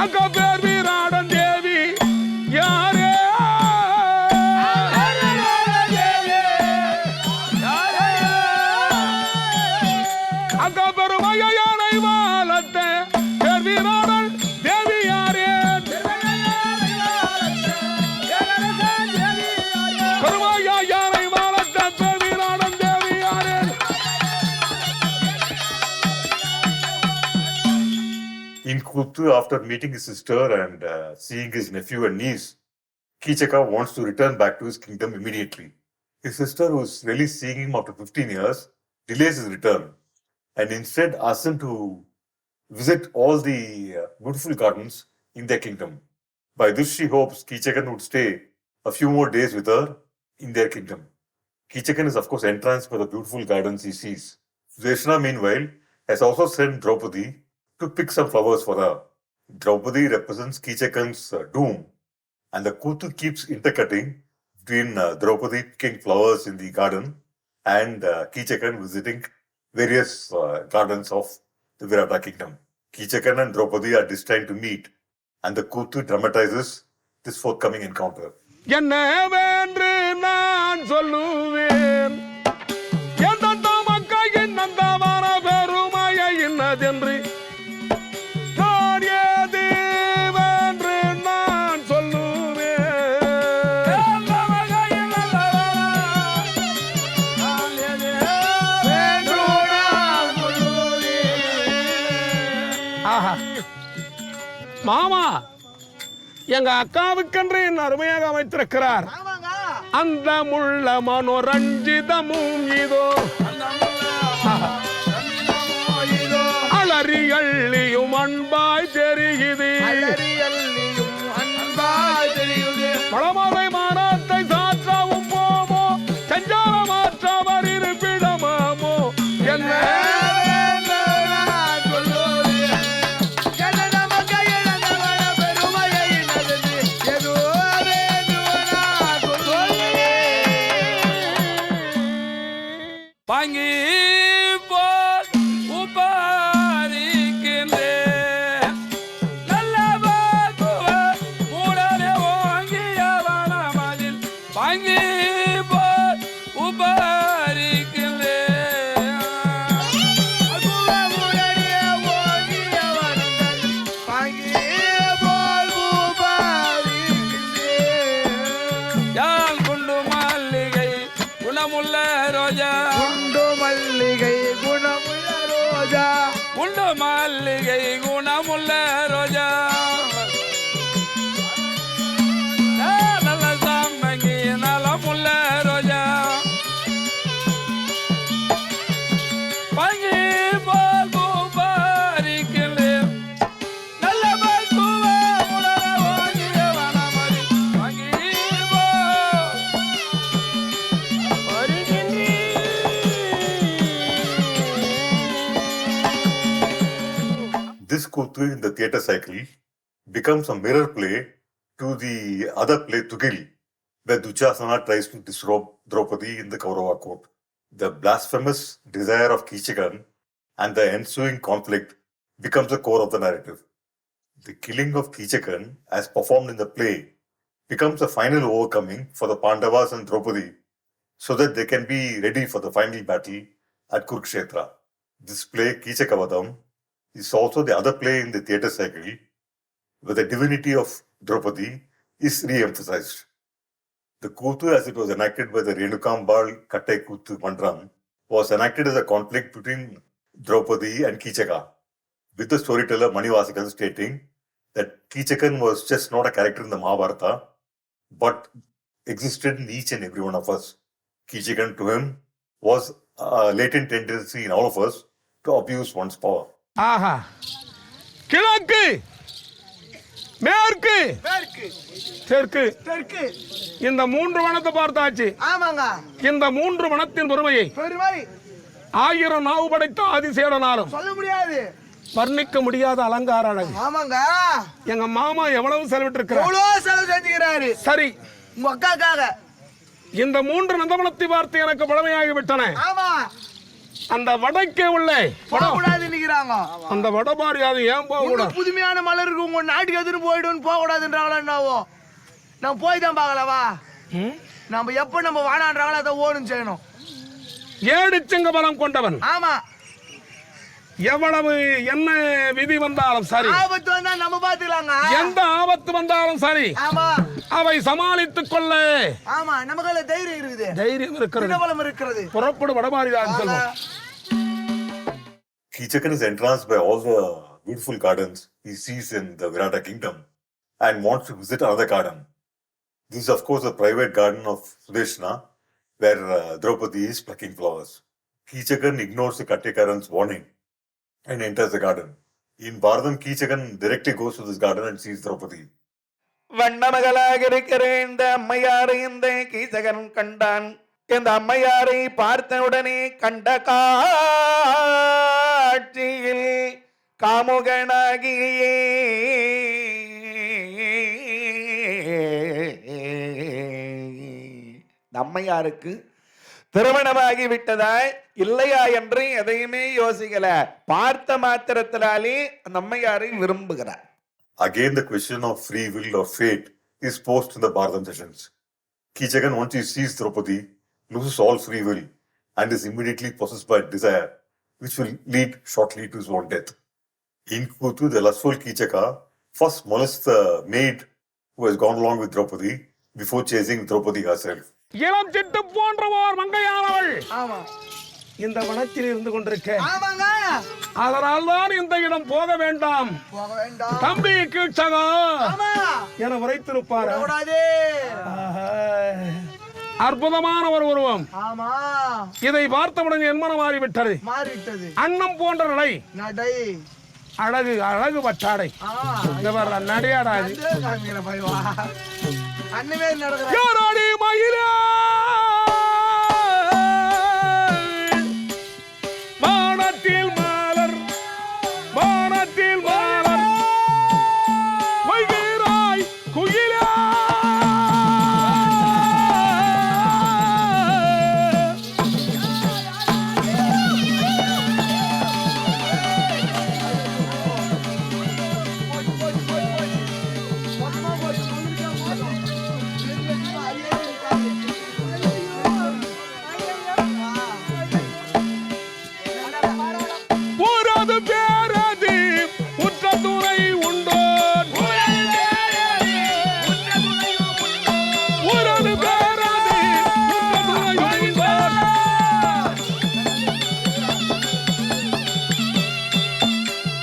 அக்கா பேர் வீராடன் தேவி யாரே. அக்கா பெருமையா யானை வாழத்தை பேர் வீராடன் தேவி யாரே. பெருமையா யானை வாழத்தை பேர் வீராடன் தேவி யாரே. In Kuthu, after meeting his sister and seeing his nephew and niece, Kichaka wants to return back to his kingdom immediately. His sister, who is really seeing him after 15 years, delays his return and instead asks him to visit all the beautiful gardens in their kingdom. By this, she hopes Kichakan would stay a few more days with her in their kingdom. Kichakan is, of course, entranced by the beautiful gardens he sees. Sushna, meanwhile, has also sent Draupadi to pick some flowers for her. Draupadi represents Kichakan's doom, and the Kuthu keeps intercutting between Draupadi picking flowers in the garden and Kichakan visiting various gardens of the Virata kingdom. Kichakan and Draupadi are destined to meet, and the Kuthu dramatizes this forthcoming encounter. என்னவென்று நான் சொல்லுவேன், எந்த தமக்கையின் நந்தவர பெருமையை இன்னதென்று நான் ஏதேவென்று நான் சொல்லுவேன். ஆஹா. மாமா எங்க அக்காவுக்கென்று என்ன அருமையாக அமைத்திருக்கிறார். அந்த முள்ள மனோரஞ்சிதமும் இதோ அலறியள்ளியும் அன்பாய் தெரியுது. பழமலை மாநாட்டை சாற்றவும் போமோ செஞ்சால மாற்றவர் இருப்பிடமாமோ என்ன வாங்கி போல் உபாரிக்கின்றே நல்ல மூடனே ஓங்கியவனமதில் வாங்கி போல் உபாரிக்கின்றே யான் குண்டு மல்லிகை குணமுள்ள ரோஜா குண்டு மல்லிகை குணமுள்ள ரோஜா நல்ல சாமங்கி நலமுள்ள ரோஜா பங்கி போல் பூபாரிக்கின்றேன் நல்ல பக்குவ உலர வாங்கிய வனமதி பங்கி This Kuthu in the theatre cycle becomes a mirror play to the other play Tugil, where Duchasana tries to disrobe Draupadi in the Kaurava court. The blasphemous desire of Kichakan and the ensuing conflict becomes the core of the narrative. The killing of Kichakan, as performed in the play, becomes a final overcoming for the Pandavas and Draupadi so that they can be ready for the final battle at Kurukshetra. This play, Kichakavadam, is also the other play in the theatre cycle where the divinity of Draupadi is re-emphasized. The Kuthu, as it was enacted by the Renukambal Kattai Kuthu Mandram, was enacted as a conflict between Draupadi and Kichaka, with the storyteller Manivasakan stating that Kichakan was just not a character in the Mahabharata, but existed in each and every one of us. Kichakan to him was a latent tendency in all of us to abuse one's power. ஆஹா கிழக்கு மேற்கு தெற்கு இந்த மூன்று வனத்தை பார்த்தாச்சு. ஆமாங்க. இந்த மூன்று வனத்தின் பெருமையை பெருமை 1000 நாவு படைத்த ஆதிசேடனாலும் சொல்ல முடியாது, வர்ணிக்க முடியாத அலங்கார அழகு. ஆமாங்க. எங்க மாமா எவ்வளவு செலவிட்டு இருக்கிறார். எவ்வளவு செலவு செஞ்சுக்கிறாரு சரி, உங்க அக்காக்காக. இந்த மூன்று நந்தவனத்தை பார்த்து எனக்கு பழமையாகி விட்டன. ஆமா, அந்த வடக்கே உள்ள போகக்கூடாது நிக்கிறாங்க. அந்த வடபாரி அது ஏன் போக கூடாது? புதுமையான மலர் இருக்கு, உங்க நாட்டுக்கு எதிர்த்து போயிடும் போக கூடாதுன்றாங்களா என்னவோ? நம்ம போய் தான் பார்க்கலவா? நம்ம எப்ப நம்ம வானான்றாங்களோ அதை ஓடும் செய்யணும். ஏடிச்சங்க பலம் கொண்டவன். ஆமா, எவ்வளவு என்ன விதி வந்தாலும் சரி, ஆபத்து வந்தா நம்ம பாத்துக்கலாங்க. எந்த ஆபத்து வந்தாலும் சரி, ஆமா, அவை சமாளித்துக் கொள்ள ஆமா, நமக்குள்ள தைரியம் இருக்குது, தைரியம் இருக்கிறது, பலம் இருக்கிறது. புறப்படு வடபாரிதான் செல்வம். Kichakan is entranced by all the beautiful gardens he sees in the Virata kingdom and wants to visit another garden. This is, of course, a private garden of Sudeshna where Draupadi is plucking flowers. Kichakan ignores the Kattikaran's warning and enters the garden. In Bharadam, Kichakan directly goes to this garden and sees Draupadi. வண்ணமகளாக இருக்கிற இந்த அம்மையாரை இந்த கீசகன் கண்டான். இந்த அம்மையாரை பார்த்தவுடனே கண்ட காட்சியில் காமுகனாகியே அம்மையாருக்கு திருமணமாகி விட்டதாய் இல்லையா என்று எதையுமே யோசிக்கல. பார்த்த மாத்திரத்தினாலே அந்த அம்மையாரை விரும்புகிறார். Again, the question of free will or fate is posed in the Bharadam sessions. Kichakan, once he sees Draupadi, loses all free will and is immediately possessed by desire, which will lead shortly to his own death. In Kuthu, the lustful Kichaka first molests the maid who has gone along with Draupadi before chasing Draupadi herself. இளம் சிட்டு போன்ற ஓர் மங்கையானவள் ஆமா, இந்த வனத்தில் இருந்து கொண்டிருக்க ஆமாங்க. அதனால் தான் இந்த இடம் போக வேண்டாம் போக வேண்டாம் தம்பி கீழ்ச்சகா என உரைத்திருப்பார் அற்புதமான ஒரு உருவம். ஆமா இதை பார்த்தவுடன் என் மனம் மாறிவிட்டது. மாறிவிட்டது. அன்னம் போன்ற நடை, நடை அழகு அழகு பட்டாடை, இந்த வர்ற நடையாடாது. அண்ணவே நடக்கிற யாராடி மயிலே வானத்தில் மலர், வானத்தில் மலர் வைகிறாய் குயிலே. ஊரது பேரது உற்ற துணை உண்டோ, ஊரது பேரது உற்ற துணை உண்டோ.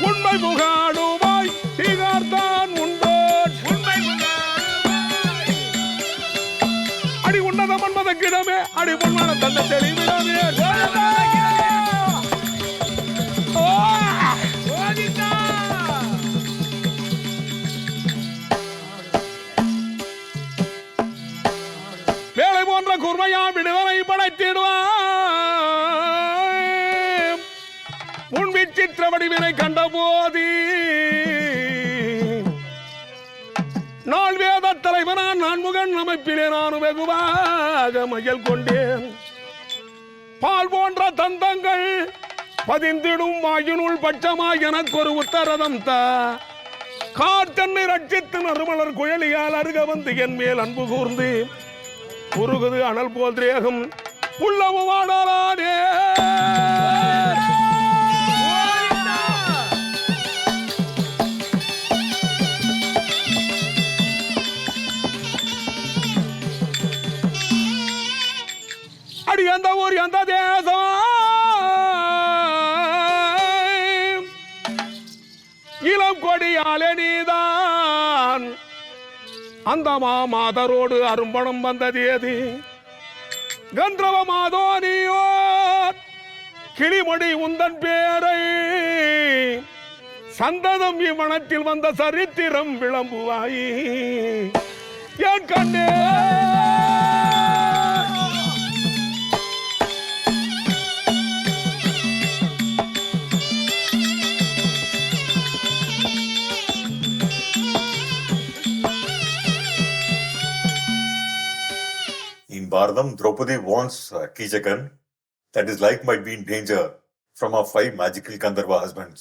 உண்மை புகாடுவாய் திகார்தான் உண்டோ, அடி உன்னதம் என்பத கிடமே, அடி பொன்மான தந்த தெளிவிடமே. வேலை போன்ற குர்மையா விடுதலை படைத்திடுவான். உன் விசித்திர வடிவினை கண்ட போதி நாள் வேத தலைவனான் நான் முகன் அமைப்பிலே நான் வெகுவாக மயல் கொண்டேன். பால் போன்ற தந்தங்கள் பதிந்திடும் வாயினுள் பட்சமாய் எனக்கு ஒரு உத்தரதம் தா. காற்றன்னை ரட்சித்து நறுமலர் குழலியால் அருக வந்து என் மேல் அன்பு கூர்ந்து உருகுது அனல் போல் தேகம் உள்ளமும் ஆடாதே. அடி எந்த ஊர் எந்த தேசம் இளம் கொடியாலே நீதான் அந்த மாதரோடு அரும்பணம் வந்தது ஏது கந்தர்வ மாதோனியோ கிளிமொழி உந்தன் பேரை சந்ததம் இவ்வனத்தில் வந்த சரித்திரம் விளம்புவாய் என் கண்ணே. In Bharadam, Draupadi warns Kichakan that his life might be in danger from her 5 magical Gandharva husbands.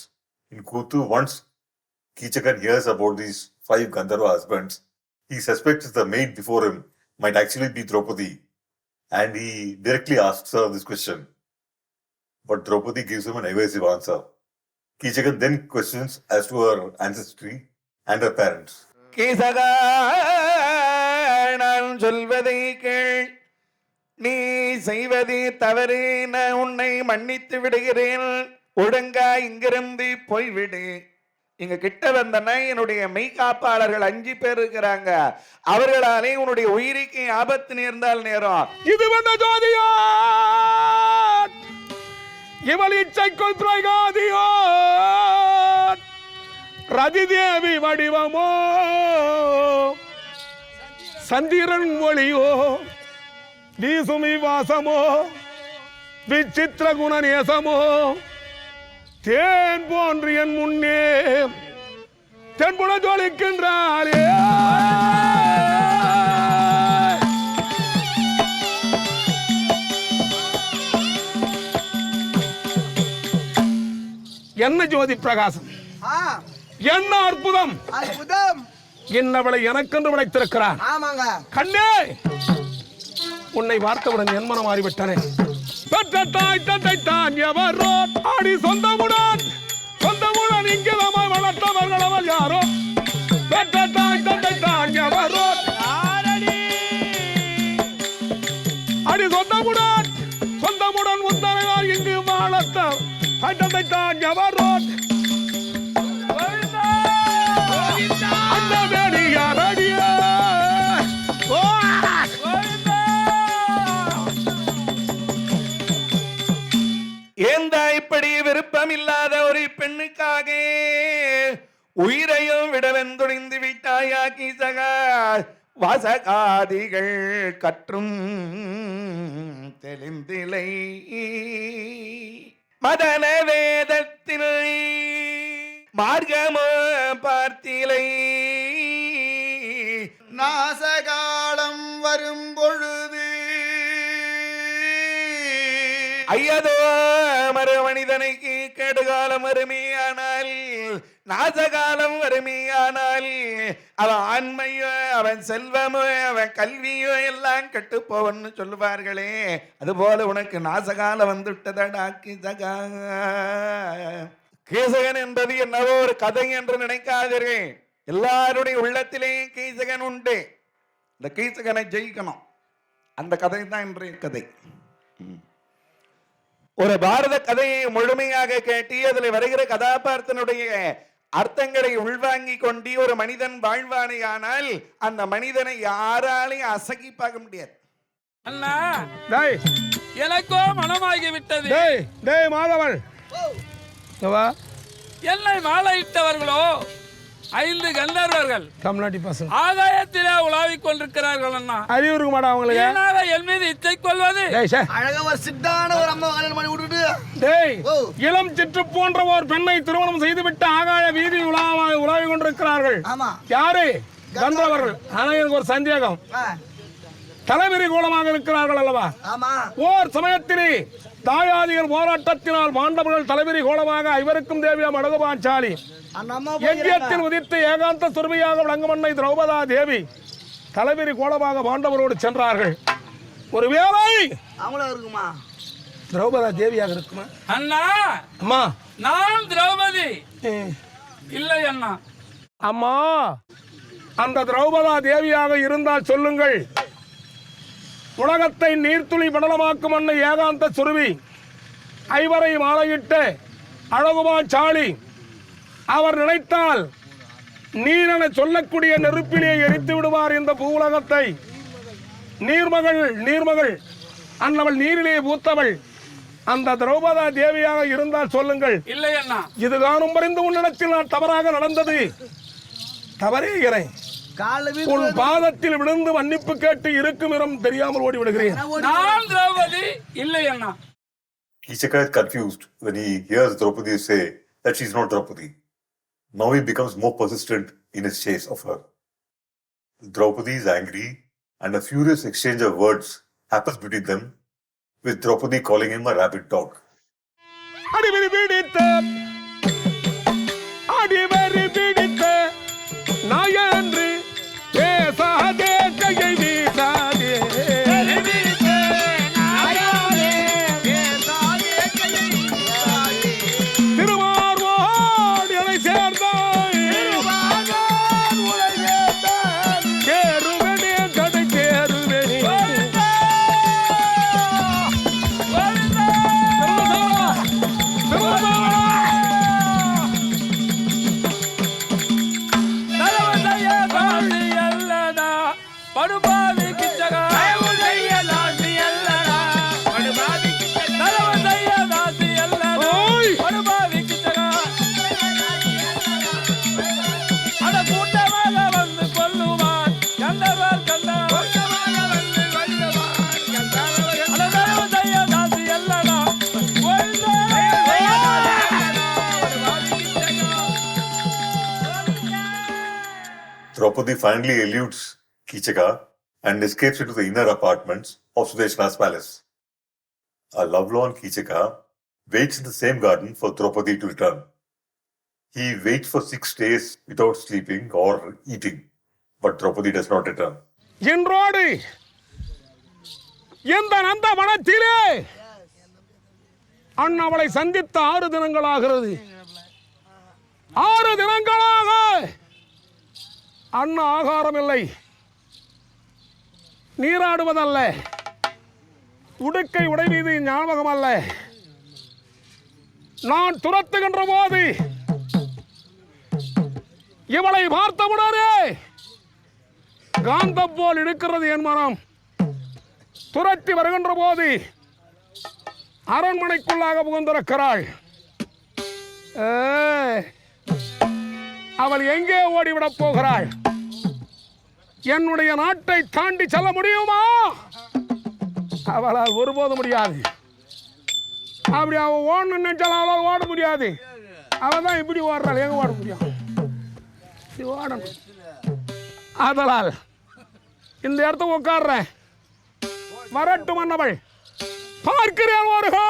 In Kuthu, once Kichakan hears about these 5 Gandharva husbands, he suspects the maid before him might actually be Draupadi, and he directly asks her this question. But Draupadi gives him an evasive answer. Kichakan then questions as to her ancestry and her parents. கீசகா நான் சொல்வதை கேள், நீ செய்வதே தவறு, நான் உன்னை மன்னித்து விடுகிறேன். ஒழுங்கா இங்கிருந்து போய்விடு. இங்க கிட்ட வந்தனா என்னுடைய மெய்காப்பாளர்கள் 5 பேர் இருக்கிறாங்க. அவர்களாலே உன்னுடைய உயிருக்கு ஆபத்து நேர்ந்தால் நேரம். இது வந்த ஜோதியா இவள் இச்சைக்குள் பிரகாதியோ ரதிதேவி வடிவமோ சந்திரன் ஒளியோ வீசுமி வாசமோ விசித்திர குணநேசமோ தேன் போன்று என் முன்னே தென்புல ஜொலிக்கின்றாரே. என்ன ஜோதி பிரகாசம், என்ன அற்புதம், அற்புதம். என்னவளை எனக்கென்று விளைத்திருக்கிறார். ஆமாங்க கண்ணே, உன்னை பார்த்தவுடன் என் மனம் மாறிவிட்டனே. பெற்ற தாய் தந்தை தான் எவரோ ஆடி சொந்தமுடன் சொந்தமுடன் இங்கிதமாய் வளர்த்தவர்கள் அவள் யாரோ. பெற்ற தாய் தந்தை தான் எவரோ அடி சொந்தமுடன் சொந்தமுடன் முத்தனையார் இங்கு வளர்த்த அட்டத்தைத்தான் எவரோட் அட்டவேடியாரடியா ஏந்தா இப்படி விருப்பம் இல்லாத ஒரு பெண்ணுக்காக உயிரையும் விடவன் துணிந்து விட்டாயா கீசகா? வாசகாதிகள் கற்றும் தெளிந்திலை மதன வேதத்தில் மார்க்கமோ பார்த்திலை நாசகாலம் வரும் பொழுது ஐயதோ மறுமனிதனுக்கு கெடுகாலம் வறுமையானால் நாசகாலம் வறுமையானால் அவன் ஆண்மையோ அவன் செல்வமோ அவன் கல்வியோ எல்லாம் கெட்டு போவன்னு சொல்லுவார்களே, அதுபோல உனக்கு நாசகாலம் வந்துட்டதடா கீசகா. கீசகன் என்பது என்னவோ ஒரு கதை என்று நினைக்காதீர்கள். எல்லாருடைய உள்ளத்திலேயும் கீசகன் உண்டு. இந்த கீசகனை ஜெயிக்கணும். அந்த கதை தான் இன்றைய கதை. ஒரு பாரத கதையை முழுமையாக கேட்டி அதில் வருகிற கதாபாத்திரனுடைய அர்த்தங்களை உள்வாங்கி கொண்டு ஒரு மனிதன் வாழ்வானே ஆனால் அந்த மனிதனை யாராலையும் அசகி பார்க்க முடியாது. அண்ணா டேய் எனக்கோ மனமாகி விட்டது. டேய் டேய் மாதவன் வா. என்னை மாலையிட்டவர்களோ 5 கந்தர்வர்கள் கம்நாட்டி பசங்க ஆகாயத்திலே உலாவிக் கொண்டிருக்கிறார்கள். அண்ணா அறிவு இருக்க மாட்டா அவங்களுக்கு. ஏனாக என் மீது இச்சை கொள்வது? டேய் சே அழகா ஒரு சிட்டான ஒரு அம்மா கல்யாணம் பண்ணி விட்டுட்டு டேய் இளம் சிற்று போன்ற ஒரு பெண்ணை திருமணம் செய்துவிட்டு ஆகாய வீதி உலாவிக் கொண்டிருக்கிறார்கள். ஆமா. யாரு? கந்தர்வர்கள். ஆனா எனக்கு ஒரு சந்தேகம், தலைவிரி கோலமாக இருக்கிறார்கள் அல்லவா? ஆமா. ஓர் சமயத்திலே தாயாதிகள் போராட்டத்தினால் மாண்டவர்கள் தலைவிரி கோலமாக இவருக்கும் தேவியாம் அழகுபாஞ்சாலி அந்த அம்மா யஜ்யத்தில் உதித்து ஏகாந்த சுரபியாக விளங்குமன்னை திரௌபதா தேவி தலைவிரி கோலமாக பாண்டவரோடு சென்றார்கள். ஒரு வேளை அவங்களா இருக்குமா? திரௌபதா தேவியாக இருக்குமா? அண்ணா அம்மா நான் திரௌபதி இல்லை அண்ணா. அம்மா அந்த திரௌபதா தேவியாக இருந்தால் சொல்லுங்கள். உலகத்தை நீர்த்துளி படலமாக்கும் அன்னை ஏகாந்த சுருவி ஐவரை மாலையிட்டு அழகுபாஞ்சாலி அவர் நினைத்தால் நீரென சொல்லக்கூடிய நெருப்பிலே எரித்து விடுவார் இந்த பூவுலகத்தை. நீர்மகள் அன்னவள் நீரிலே பூத்தவள் அந்த திரௌபதா தேவியாக இருந்தால் சொல்லுங்கள். இல்லை அண்ணா. இது காணும் பறிந்து உன்னிடத்தில் நான் தவறாக நடந்தது தவறேகிறேன். உன் பாதத்தில் விழுந்து மன்னிப்பு கேட்டு இருக்கும் இடம் தெரியாமல் ஓடி விடுகிறேன். நான் திரௌபதி இல்லை அண்ணா. Kishaka is confused when he hears Draupadi say that she's not Draupadi. Now he becomes more persistent in his chase of her. Draupadi is angry and a furious exchange of words happens between them, with Draupadi calling him a rabid dog. அடிவரி பிடித்த நாயன்று பேசாதே கையை வீசாதே திருவாரூர் எனை சேர்ந்தாய் கேருவனே கடை கேருவனே படுபாவி கிச்சகா தாசி அல்லடா படுபாவி கிச்சகா அட கூட்டமாக வந்து கொல்லுவான் கண்டவர் தாசி அல்லடா. Draupadi finally eludes Kichaka and escapes into the inner apartments of Sudeshna's palace. A lovelorn Kichaka waits in the same garden for Draupadi to return. He waits for 6 days without sleeping or eating, but Draupadi does not return. இன்றோடு இந்த நந்த வனத்திலே அண்ணவளை சந்தித்த 6 தினங்களாகிறது. 6 தினங்களாக அண்ணா ஆகாரம் இல்லை, நீராடுவதல்ல, உடுக்கை உடை மீது ஞாபகம் அல்ல. நான் துரத்துகின்ற போது இவளை பார்த்தவுடனே காந்தம் போல் இருக்கிறது என் மனம். துரத்தி வருகின்ற போது அரண்மனைக்குள்ளாக புகுந்திருக்கிறாள். அவள் எங்கே ஓடிவிடப் போகிறாள்? என்னுடைய நாட்டை தாண்டி செல்ல முடியுமா? அவளால் ஒருபோதும் முடியாது. அப்படி அவள் ஓடணும்னு நினைச்சாலும் அவளால் ஓட முடியாது. அவள் தான் இப்படி ஓடுறாள், எங்க ஓட முடியும்? இப்படி ஓடணும். அதனால் இந்த இடத்துக்கு உட்கார்றேன். வரட்டும் மன்னவள், பார்க்கிறேன் வருகை.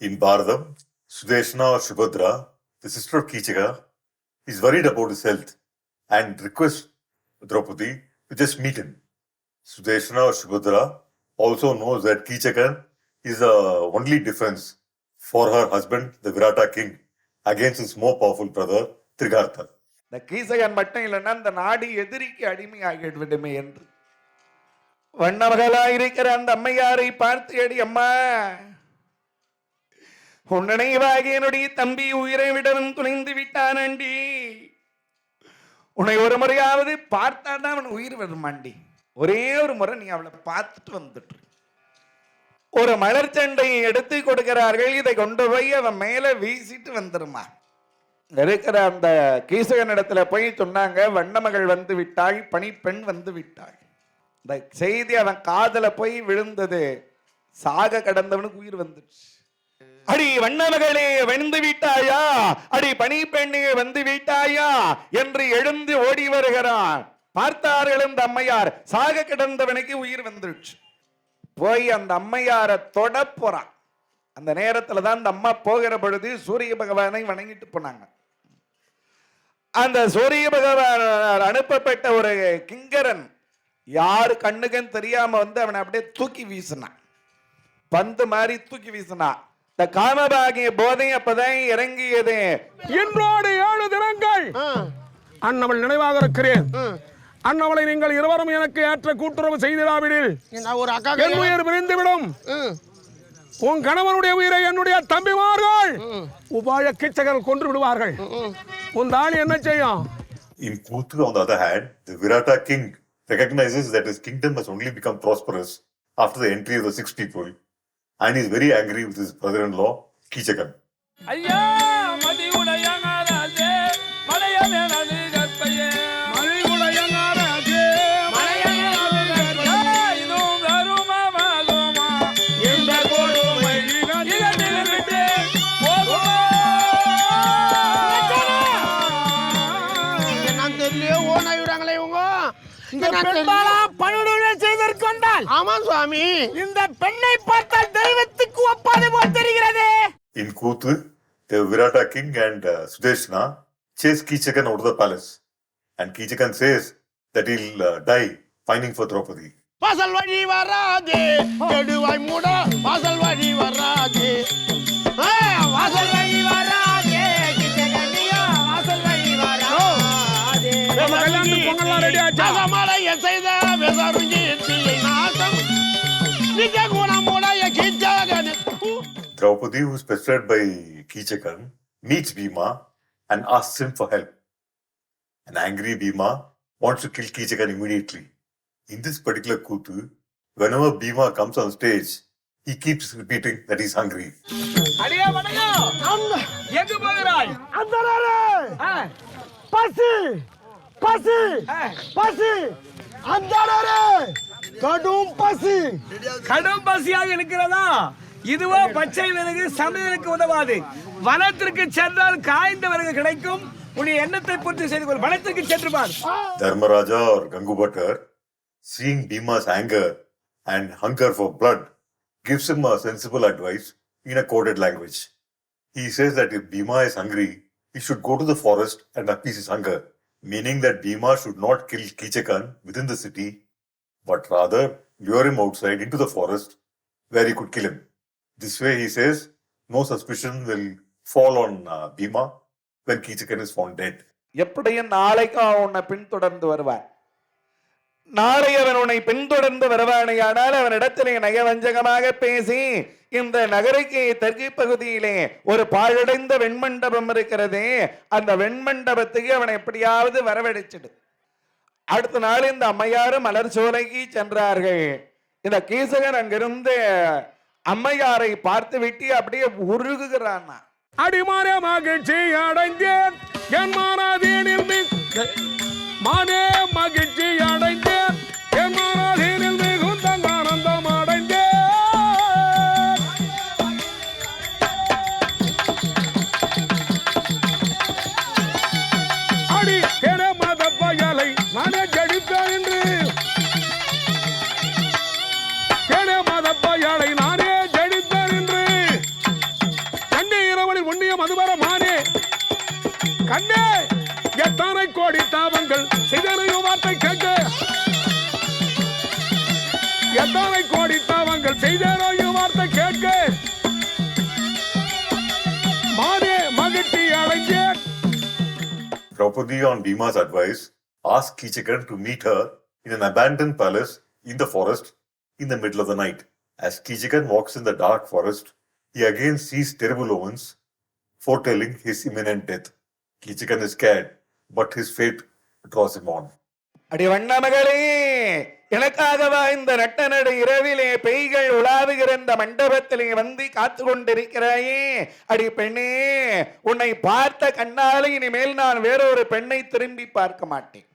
In Bharadam, Sudeshna or Subhadra, the sister of Kichaka, is worried about his health and requests Draupadi to just meet him. Sudeshna or Subhadra also knows that Kichaka is the only defense for her husband, the Virata king, against his more powerful brother, Trigartha. இந்த கீசகன் மட்டும் இல்லைன்னா இந்த நாடு எதிரிக்கு அடிமையாகிவிடுமே என்று வண்ணமகளாயிருக்கிற அந்த அம்மையாரை பார்த்து, அடி அம்மா, உன் நினைவாகி என்னுடைய தம்பி உயிரை விடவும் துணிந்து விட்டானண்டி. உன்னை ஒரு முறையாவது பார்த்தாதான் அவன் உயிர் வருமாண்டி. ஒரே ஒரு முறை நீ அவளை பார்த்துட்டு வந்துட்டு ஒரு மலர் சண்டையை எடுத்து கொடுக்கிறார்கள். இதை கொண்டு போய் அவன் மேல வீசிட்டு வந்துருமா. இருக்கிற அந்த கீசகன் இடத்துல போய் சொன்னாங்க, வண்ணமகள் வந்து விட்டாள், பணிப்பெண் வந்து விட்டாள். இந்த செய்தி அவன் காதல போய் விழுந்தது. சாக கடந்தவனுக்கு உயிர் வந்துச்சு. அடி வண்ணமகளே வந்து விட்டாயா, அடி பணிப்பெண்ணே வந்து விட்டாயா என்று எழுந்து ஓடி வருகிறான். பார்த்தார்கள் இந்த அம்மையார், சாக கிடந்தவனுக்கு உயிர் வந்துருச்சு. போய் அந்த அம்மையாரை தொட போறான். அந்த நேரத்துல தான் அந்த அம்மா போகிற பொழுது சூரிய பகவானை வணங்கிட்டு போனாங்க. அந்த சூரிய பகவான் அனுப்பப்பட்ட ஒரு கிங்கரன் யாரு கண்ணுக்குன்னு தெரியாம வந்து அவனை அப்படியே தூக்கி வீசினான். பந்து மாதிரி தூக்கி வீசினான். இந்த காமபாகிய போதை அப்பதான் இறங்கியது. இன்றோடு 7 தினங்கள் அண்ணவள் நினைவாக இருக்கிறேன். அண்ணவளை நீங்கள் இருவரும் எனக்கு ஏற்ற கூட்டுறவு செய்திடாவிடில் ஒரு அக்கா என் உயிர் பிரிந்துவிடும். உன் கணவனுடைய உயிரை என்னுடைய தம்பிமார்கள் உபாய கிச்சகர்கள் கொன்று விடுவார்கள். உன் தாலி என்ன செய்யும்? In Kuthu, on the other hand, the Virata king recognizes that his kingdom has only become prosperous after the entry of the 6 people, and is very angry with his brother-in-law, Kichakan. ஐயா மதியுடையங்காராஜே மலையனது கற்பையே மலையுடையங்காராஜே இதுவும் கருமமாகுமா இந்த கொடுமை இகழ்ந்திருந்தே போகுமா. நான் தெரியல ஓனாயுறாங்களே இவங்க. இந்த பெண்பாலா பணியுடனே செய்திருக்கொண்டால் ஆமா சுவாமி, இந்த பெண்ணை பார்த்தால் தெய்வத்துக்கு ஒப்பாது போல் தெரிகிறது. In Kuthu, the Virata king and Sudeshna chase Kichakan out of the palace, and Kichakan says that he'll die finding for Draupadi. வாசல் வழி வராதே கெடுவாய் மூட, வாசல் வழி வராதே, வாசல் வழி வராதே கிச்சகனியா, வாசல் வழி வராதே. பொங்கல்லாம் ரெடி ஆச்சா? மலைய செய்த வெசருஞ்சி தீயை நாசம் நிஜ குணமுடைய கிச்சகன். Draupadi, who is pestered by Kichakan, meets Bhima and asks him for help. An angry Bhima wants to kill Kichakan immediately. In this particular Kuthu, whenever Bhima comes on stage, he keeps repeating that he's hungry. அடியே வணங்கா, எங்கு போகிறாய்? அந்தரே பசி பசி பசி, அந்தரே கடும் பசி. கடும் பசியாக இருக்கிறதா? இதுவோ பச்சை விறகு சமையலுக்கு உதவாது. வனத்திற்கு சென்றால் காய்ந்த விறகு கிடைக்கும். உன்னுடைய எண்ணத்தை பூர்த்தி செய்து கொள். வனத்திற்கு சென்று பார். Dharmaraja or Gangubhatar, seeing Bhima's anger and hunger for blood, gives him a sensible advice in a coded language. He says that if Bhima is hungry, he should go to the forest and appease his hunger, meaning that Bhima should not kill Kichakan within the city, but rather lure him outside into the forest where he could kill him. This way, he says, no suspicion will fall on Bhima when Kichakan is found dead. எப்படியும் நாளைக்கு அவன் உன்னை பின்தொடர்ந்து வருவான். நாளை அவன் உன்னை பின்தொடர்ந்து வருவானே, ஆனால் அவன் இடத்திலே நயவஞ்சகமாக பேசி இந்த நகருக்கு தெற்கு பகுதியிலே ஒரு பாழடைந்த வெண்மண்டபம் இருக்கிறதே, அந்த வெண்மண்டபத்துக்கு அவனை எப்படியாவது வரவழைச்சிடு. அடுத்த நாள் இந்த அம்மையாரும் மலர் சோலைக்கு சென்றார்கள். இந்த கீசகன் அங்கிருந்து அம்மையாரை பார்த்து விட்டு அப்படியே உருகுகிறான். அடிமாற மகிழ்ச்சி அடைந்தேன் என் மனதினில் மானே மகிழ்ச்சி அடைந்தேன் என் மனதினில் மிகுந்த ஆனந்தம் அடைந்தேன். அடி என மத பயலை நானே ஜடிப்பேன் என்று என மத பயலை நானே ஜடிப்பேன் என்று கண்ணே இரவனில் ஒன்றிய மதுபர மானே கண்ணே எத்தனை கோடி தாபங்கள் செய்தனையும் வார்த்தை கேட்க எத்தனை கோடி தாபங்கள் செய்தனையும் வார்த்தை கேட்க மானே மகிழ்ச்சி அடைஞ்சேன். Draupadi, on Bhima's advice, asked Kichakan to meet her in an abandoned palace in the forest in the middle of the night. As Kichakan walks in the dark forest, he again sees terrible omens foretelling his imminent death. Kichakan is scared, but his fate draws him on. அடி வண்ண மகளே, எனக்காகவா இந்த நட்டநடு இரவிலே பெய்கள் உலாவுகிற இந்த மண்டபத்திலே வந்து காத்து கொண்டிருக்கிறாயே? அடி பெண்ணே, உன்னை பார்த்த கண்ணாலே இனிமேல் நான் வேறொரு பெண்ணை திரும்பி பார்க்க மாட்டேன்.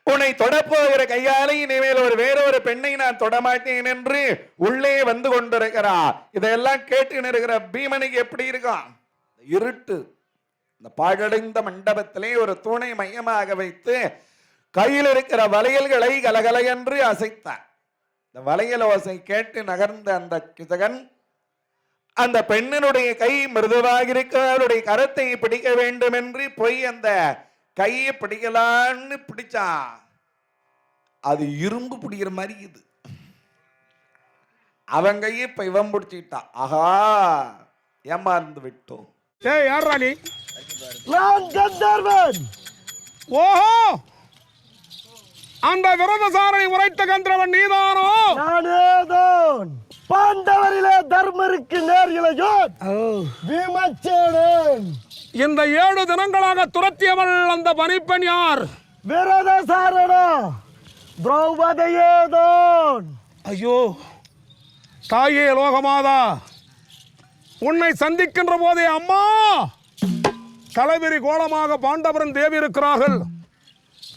உன்னை தொடப்போகிற கையாலே இனிமேல் வேறொரு பெண்ணை நான் தொடமாட்டேன் என்று உள்ளே வந்து கொண்டிருக்கிறார். இதையெல்லாம் கேட்டு இருக்கிற பீமனுக்கு எப்படி இருக்கான்? இருட்டு, இந்த பாழடைந்த மண்டபத்திலே ஒரு தூணை மையமாக வைத்து கையில் இருக்கிற வளையல்களை கலகல என்று அசைத்தார். இந்த வளையல் ஓசை கேட்டு நகர்ந்த அந்த கிசகன் அந்த பெண்ணினுடைய கை மிருதுவாக இருக்க அவருடைய கரத்தை பிடிக்க வேண்டும் என்று போய் அந்த கையை பிடிக்கலான்னு பிடிச்சான். அது இரும்பு பிடிக்கிற மாதிரி இது. அவன் கையை இப்ப இவன் பிடிச்சிட்டான். ஆஹா, ஏமாந்து விட்டோம். ஏய் யாரா நீ? நான் கந்தர்வன். ஓஹோ, அந்த விரதசாரணை உரைத்த கந்தர்வன் நீதானோ? நானேதான். பாண்டவரிலே தர்மருக்கு நேர் இளையோன் பீமசேனன். இந்த 7 தினங்களாக துரத்தியவள் அந்த பணிப்பெண் யார்? விரதசாரணா திரௌபதியேதான். ஐயோ தாயே லோகமாதா, உன்னை சந்திக்கின்ற போதே அம்மா தலைவிரி கோலமாக பாண்டவரன் தேவி இருக்கிறார்கள்.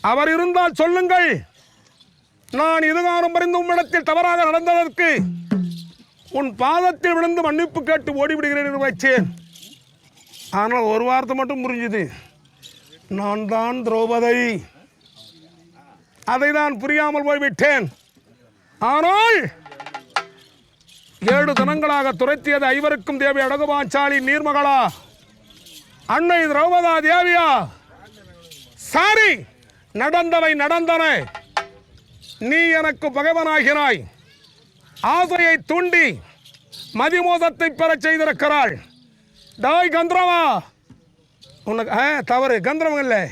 அவர் இருந்தால் சொல்லுங்கள், நான் இதுகாரம் அறிந்து உம்மிடத்தில் தவறாக நடந்ததற்கு உன் பாதத்தில் விழுந்து மன்னிப்பு கேட்டு ஓடிவிடுகிறேன் என்று வைச்சேன். ஆனால் ஒரு வார்த்தை மட்டும் புரிஞ்சுது, நான் தான் திரௌபதி. அதை நான் புரியாமல் போய்விட்டேன். ஆனால் 7 தினங்களாக துரைத்தியது ஐவருக்கும் தேவி அழகுபாஞ்சாலி நீர்மகளா அன்னை திரௌபதா தேவியா? சாரி, நடந்தவை நடந்தன. நீ எனக்கு பகைவனாகிறாய், ஆசையை தூண்டி மதிமோதத்தை பெறச் செய்திருக்கிறாள். டாய் கந்தரவா, உனக்கு தவறு. கந்தரவன் இல்லை,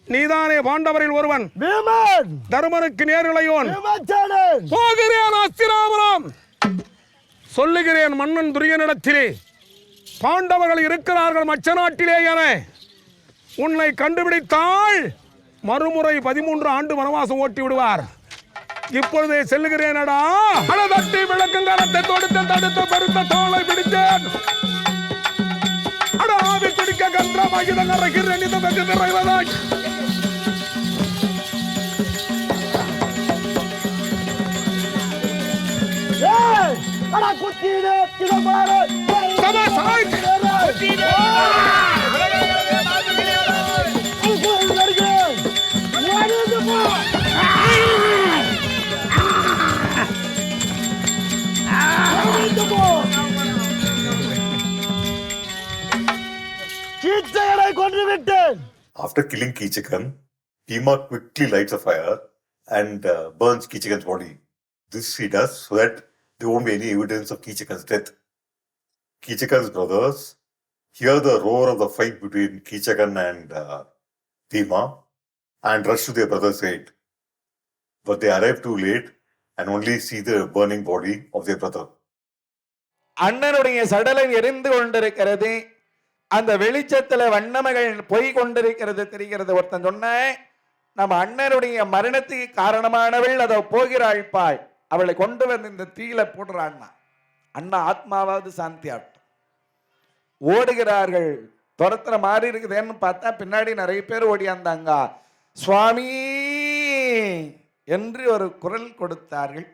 நீதானே பாண்டவரில் ஒருவன். பீமன் தருமனுக்கு நேரிழையோன். பீமசேனன். போகிறேன் அஸ்தினாபுரம். சொல்லுகிறேன் மன்னன் துரியனிடத்திலே பாண்டவர்கள் இருக்கிறார்கள் மச்ச நாட்டிலே என. உன்னை கண்டுபிடித்தால் மறுமுறை 13 ஆண்டு வனவாசம் ஓட்டி விடுவார். இப்பொழுதே செல்லுகிறேனடா. அடதட்டி விளக்கும் கரத்தை தொடுத்து தடுத்து பெருத்த தோளை பிடித்தேன். அட ஆவி குடிக்க கன்றமாக நிறைகிறேன். இது வெகு நிறைவதாய் அடா குத்தினே கிளம்பாரே. சபாஷ். கீச்சகனை கொன்று விட்டேன். After killing Kichakan, Bhima quickly lights a fire and burns Kichakan's body. This he does so that there won't be any evidence of Kichakan's death. Kichakan's brothers hear the roar of the fight between Kichakan and Bhima and rush to their brother's aid. But they arrive too late and only see the burning body of their brother. அண்ணனுடைய சடலம் எரிந்து கொண்டிருக்கிறது. அந்த வெளிச்சத்துல வண்ணமகள் போய் கொண்டிருக்கிறது தெரிகிறது. ஒருத்தன் சொன்ன, நம்ம அண்ணனுடைய மரணத்துக்கு காரணமானவள் அதோ போகிறாள் பாய், அவளை கொண்டு வந்து இந்த தீயில போடுறான்னா அண்ணா ஆத்மாவாவது சாந்தி ஆட்டும். ஓடுகிறார்கள், துரத்துற மாதிரி இருக்குதுன்னு பார்த்தா பின்னாடி நிறைய பேர் ஓடியாந்தாங்க. சுவாமி என்று ஒரு குரல் கொடுத்தார்கள்.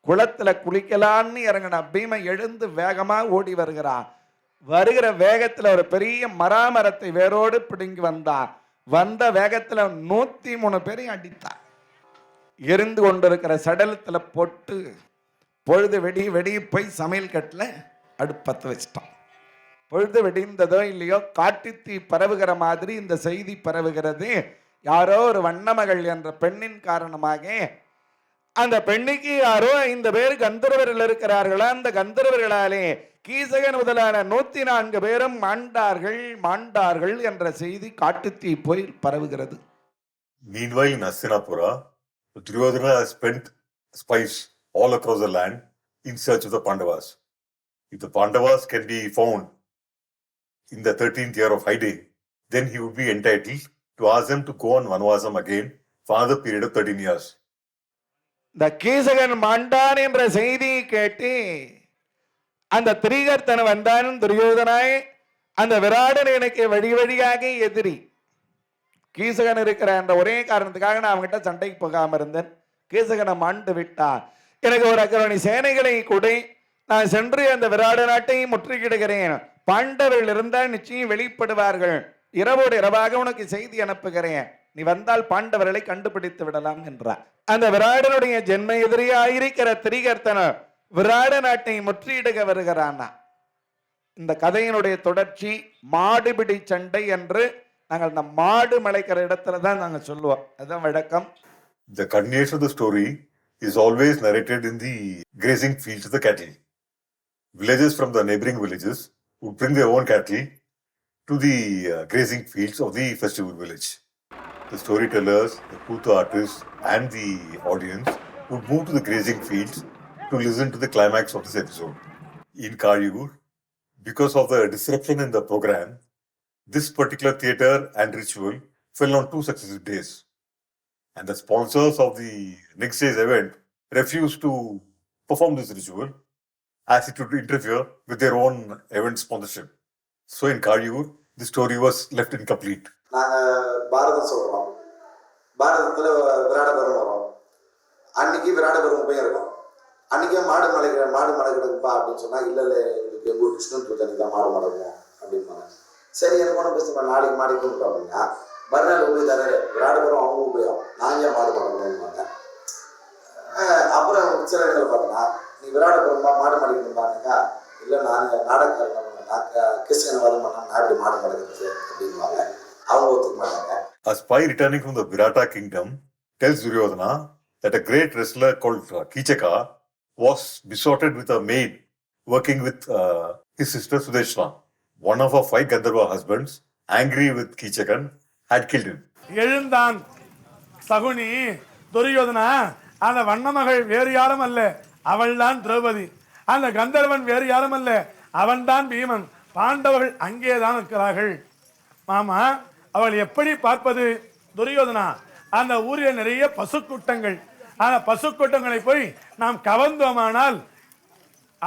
குளத்துல குளிக்கலான்னு இறங்கின பீமை எழுந்து வேகமா ஓடி வருகிறான். வருகிற வேகத்துல ஒரு பெரிய மராமரத்தை வேரோடு பிடுங்கி வந்தான். வந்த வேகத்துல 103 பேரையும் அடித்தான். எரிந்து கொண்டிருக்கிற சடலத்துல போட்டு பொழுது வெடி போய் சமையல் கட்டில் அடுப்பத்து வச்சிட்டான். பொழுது வெடிந்ததோ இல்லையோ காட்டுத்தீ பரவுகிற மாதிரி இந்த செய்தி பரவுகிறது. யாரோ ஒரு வண்ணமகள் என்ற பெண்ணின் காரணமாக அந்த பெண்ணுக்கு யாரோ 5 பேர் கந்தர்வர்கள் இருக்கிறார்களா, அந்த கந்தர்வர்களாலே கீசகன் முதலான 104 பேரும் மாண்டார்கள் என்ற செய்தி காட்டுத்தீ போய் பரவுகிறது. Meanwhile, in Hastinapura, Duryodhana has spent spies all across the land in search of the Pandavas. If the Pandavas can be found in the 13th year of hiding, then he would be entitled to ask them to go on Vanvasam again for another period of 13 years. இந்த கீசகன் மாண்டான் என்ற செய்தியை கேட்டு அந்த திரிகர்த்தன் வந்தான். துரியோதனாய், அந்த விராடன் எனக்கு வழியாக எதிரி. கீசகன் இருக்கிற என்ற ஒரே காரணத்துக்காக நான் அவங்ககிட்ட சண்டைக்கு போகாம இருந்தேன். கீசகனை மாண்டு விட்டான். எனக்கு ஒரு அக்கரணி சேனைகளை கொடு, நான் சென்று அந்த விராட நாட்டையும் முற்றுகிடுகிறேன். பாண்டவர்கள் இருந்தால் நிச்சயம் வெளிப்படுவார்கள். இரவோடு இரவாக உனக்கு செய்தி அனுப்புகிறேன். நீ வந்தால் பாண்டவர்களை கண்டுபிடித்து விடலாம் என்றார். அந்த விராடனுடைய ஜென்ம எதிரியாயிருக்கிற திரிகர்த்தன விராட நாட்டை முற்றியிடுக வருகிறானா. இந்த கதையினுடைய தொடர்ச்சி மாடுபிடி சண்டை என்று நாங்கள் இந்த மாடு மலைக்கிற இடத்துல தான் நாங்கள் சொல்லுவோம். அதுதான் வழக்கம். The continuation of the story is always narrated in the grazing fields of the cattle. Villagers from the neighboring villages would bring their own cattle to the grazing fields of the festival village. The storytellers, the Kutha artists, and the audience would move to the grazing fields to listen to the climax of this episode. In Kayur, because of the disruption in the program, this particular theatre and ritual fell on 2 successive days. And the sponsors of the next day's event refused to perform this ritual as it would interfere with their own event sponsorship. So in Kayur, the story was left incomplete. நாங்கள் பாரதம் சொல்கிறோம். பாரதத்தில் விராடபுரம் வரோம். அன்னைக்கு விராடபுரம் போயிருக்கோம். அன்றைக்கே மாடு மலைக்கிறதுப்பா அப்படின்னு சொன்னால், இல்லை எங்களுக்கு எங்கள் ஊர் கிருஷ்ணன் பூஜை தான் மாடு மடக்கும் அப்படின்பாங்க. சரி, எனக்கு ஒன்றும் பேசுகிறேன், நாளைக்கு மாடி கும்பிட்டோம் அப்படின்னா மறுநாள் போய் தர விராடபுரம் அவங்க உபயோகம், நாங்கள் ஏன் மாடு மடக்கணும்பாங்க. அப்புறம் சில இடங்கள் பார்த்தோன்னா, நீ விராடபுரம் மாடு மடிக்கணும்பாங்கக்கா, இல்லை நான் நாடகக்காரன் நான் கிருஷ்ணன் வதம் பண்ணால் நான் எப்படி மாடு மடக்கிறது அப்படின்பாங்க. அவங்க ஒத்துக்க மாட்டாங்க. A spy returning from the Virata kingdom tells Duryodhana that a great wrestler called Kichaka was besotted with a maid working with his sister Sudeshna. One of her 5 Gandharva husbands, angry with Kichakan, had killed him. எழுந்தான் சகுனி, துரியோதனா, அந்த வண்ணமகள் வேறு யாரும் அல்ல, அவள்தான் திரௌபதி. அந்த கந்தர்வன் வேறு யாரும் அல்ல, அவன்தான் பீமன். பாண்டவர்கள் அங்கேதான் இருக்கிறார்கள். மாமா, அவள் எப்படி பார்ப்பது? துரியோதனா, அந்த ஊரில் நிறைய பசுக்கூட்டங்கள், அந்த பசுக்கூட்டங்களை போய் நாம் கவர்ந்தோமானால்,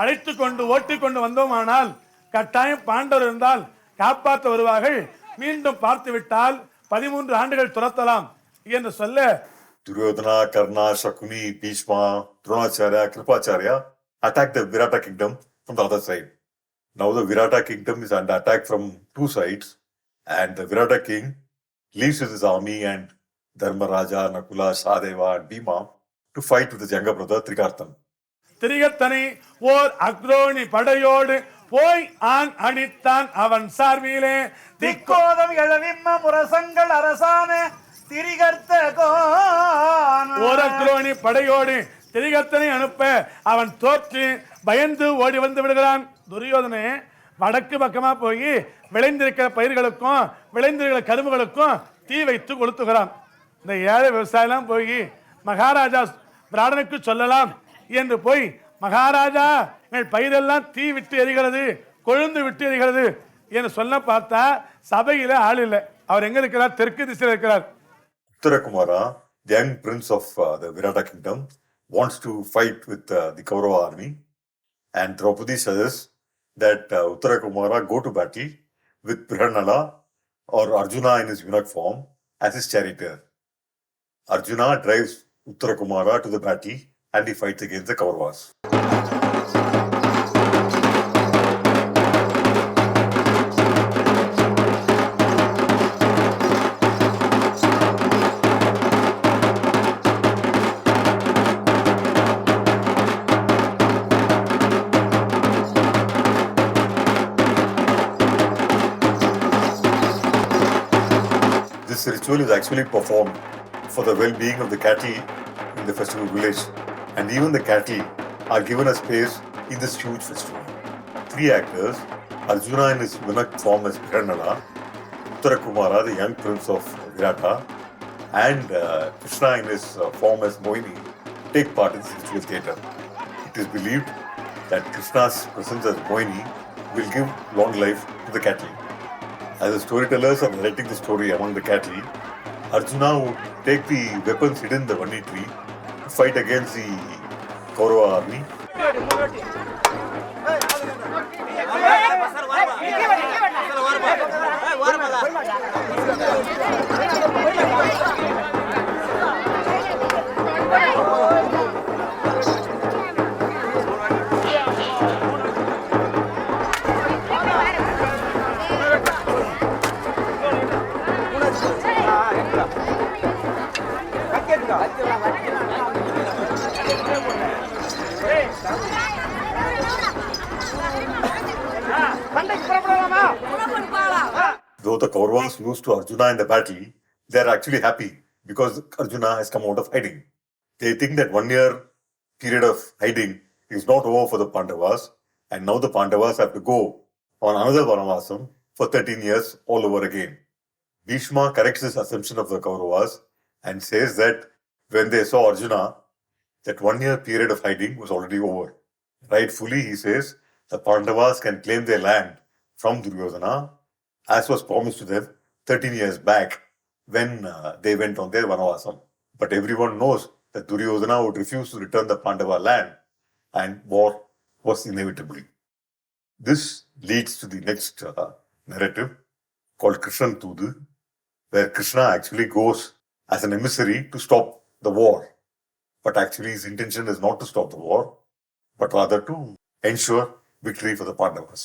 அழைத்து கொண்டு ஓட்டிக்கொண்டு வந்தோமானால் கட்டாயம் பாண்டவர் இருந்தால் காப்பாற்ற வருவார்கள். மீண்டும் பார்த்து விட்டால் 13 ஆண்டுகள் துரத்தலாம் என்று சொல்ல, Duryodhana, Karna, Shakuni, Bhishma, Dronacharya, Kripacharya attacked the Virata kingdom from the other side. Now the Virata kingdom is under attack from 2 sides. And the Virata king leaves with his army and Dharmaraja, Nakula, Sahadeva and Bhima to fight with his younger brother Trikartan. திரிகர்த்தனை ஓர் அக்ரோணி படையோடு போய் ஆண் அடித்தான் அவன் சார்பிலே. திக்கோதம் எழவிம்ம முரசங்கள் அரசான ஓர் அக்ரோணி படையோடு திரிகர்த்தனை அனுப்ப அவன் தோற்று பயந்து ஓடி வந்து விடுகிறான். துரியோதனே வடக்கு பக்கமா போய் விளைந்திருக்கிற பயிர்களுக்கும் விளைந்திருக்கிற கரும்புகளுக்கும் தீ வைத்து கொளுத்துகிறான். இந்த ஏழை விவசாயெல்லாம் போய் மகாராஜா விராடனுக்கு சொல்லலாம் என்று போய் மகாராஜா எங்கள் பயிரெல்லாம் தீ விட்டு எரிகிறது, கொழுந்து விட்டு எரிகிறது என்று சொல்ல பார்த்தா சபையில ஆள் இல்லை. அவர் எங்க இருக்கிறார்? தெற்கு திசையில் இருக்கிறார். Uttarakumara, the young prince of the Virata kingdom, wants to fight with the Kaurava army, and Draupadi suggests that Uttarakumara go to battle with Brihanala or Arjuna in his eunuch form as his charioteer. Arjuna drives Uttarakumara to the battle and he fights against the Kauravas. This ritual is actually performed for the well-being of the cattle in the festival village, and even the cattle are given a space in this huge festival. 3 actors, Arjuna in his eunuch form as Piranala, Uttarakumara, the young prince of Virata, and Krishna in his form as Mohini, take part in this ritual theatre. It is believed that Krishna's presence as Mohini will give long life to the cattle. As the storytellers are narrating the story among the cattle, Arjuna would take the weapons hidden in the Vani tree to fight against the Kaurava army. Though the Kauravas lose to Arjuna in the battle, they are actually happy because Arjuna has come out of hiding. They think that 1 year period of hiding is not over for the Pandavas, and now the Pandavas have to go on another Vanavasam for 13 years all over again. Bhishma corrects this assumption of the Kauravas and says that when they saw Arjuna, that 1 year period of hiding was already over. Rightfully, he says, the Pandavas can claim their land from Duryodhana, as was promised to them 13 years back when they went on their Vanavasam. But everyone knows that Duryodhana would refuse to return the Pandava land, and war was inevitable. This leads to the next narrative called Krishna Tudu, where Krishna actually goes as an emissary to stop the war. But actually his intention is not to stop the war, but rather to ensure victory for the Pandavas.